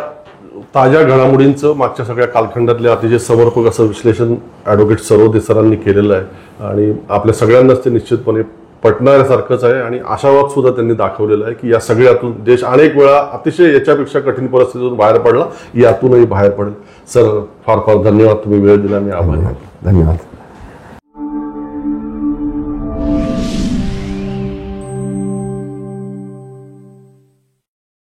ताज्या घडामोडींचं मागच्या सगळ्या कालखंडातले अतिशय समर्पक असं विश्लेषण ॲडव्होकेट सरोदे सरांनी केलेलं आहे आणि आपल्या सगळ्यांनाच ते निश्चितपणे पटणाऱ्यासारखंच आहे. आणि आशावाद सुद्धा त्यांनी दाखवलेला आहे की या सगळ्यातून देश अनेक वेळा अतिशय याच्यापेक्षा कठीण परिस्थितीतून बाहेर पडला, यातूनही बाहेर पडेल. सर फार फार धन्यवाद, तुम्ही वेळ दिला, मी आभारी आहे. धन्यवाद.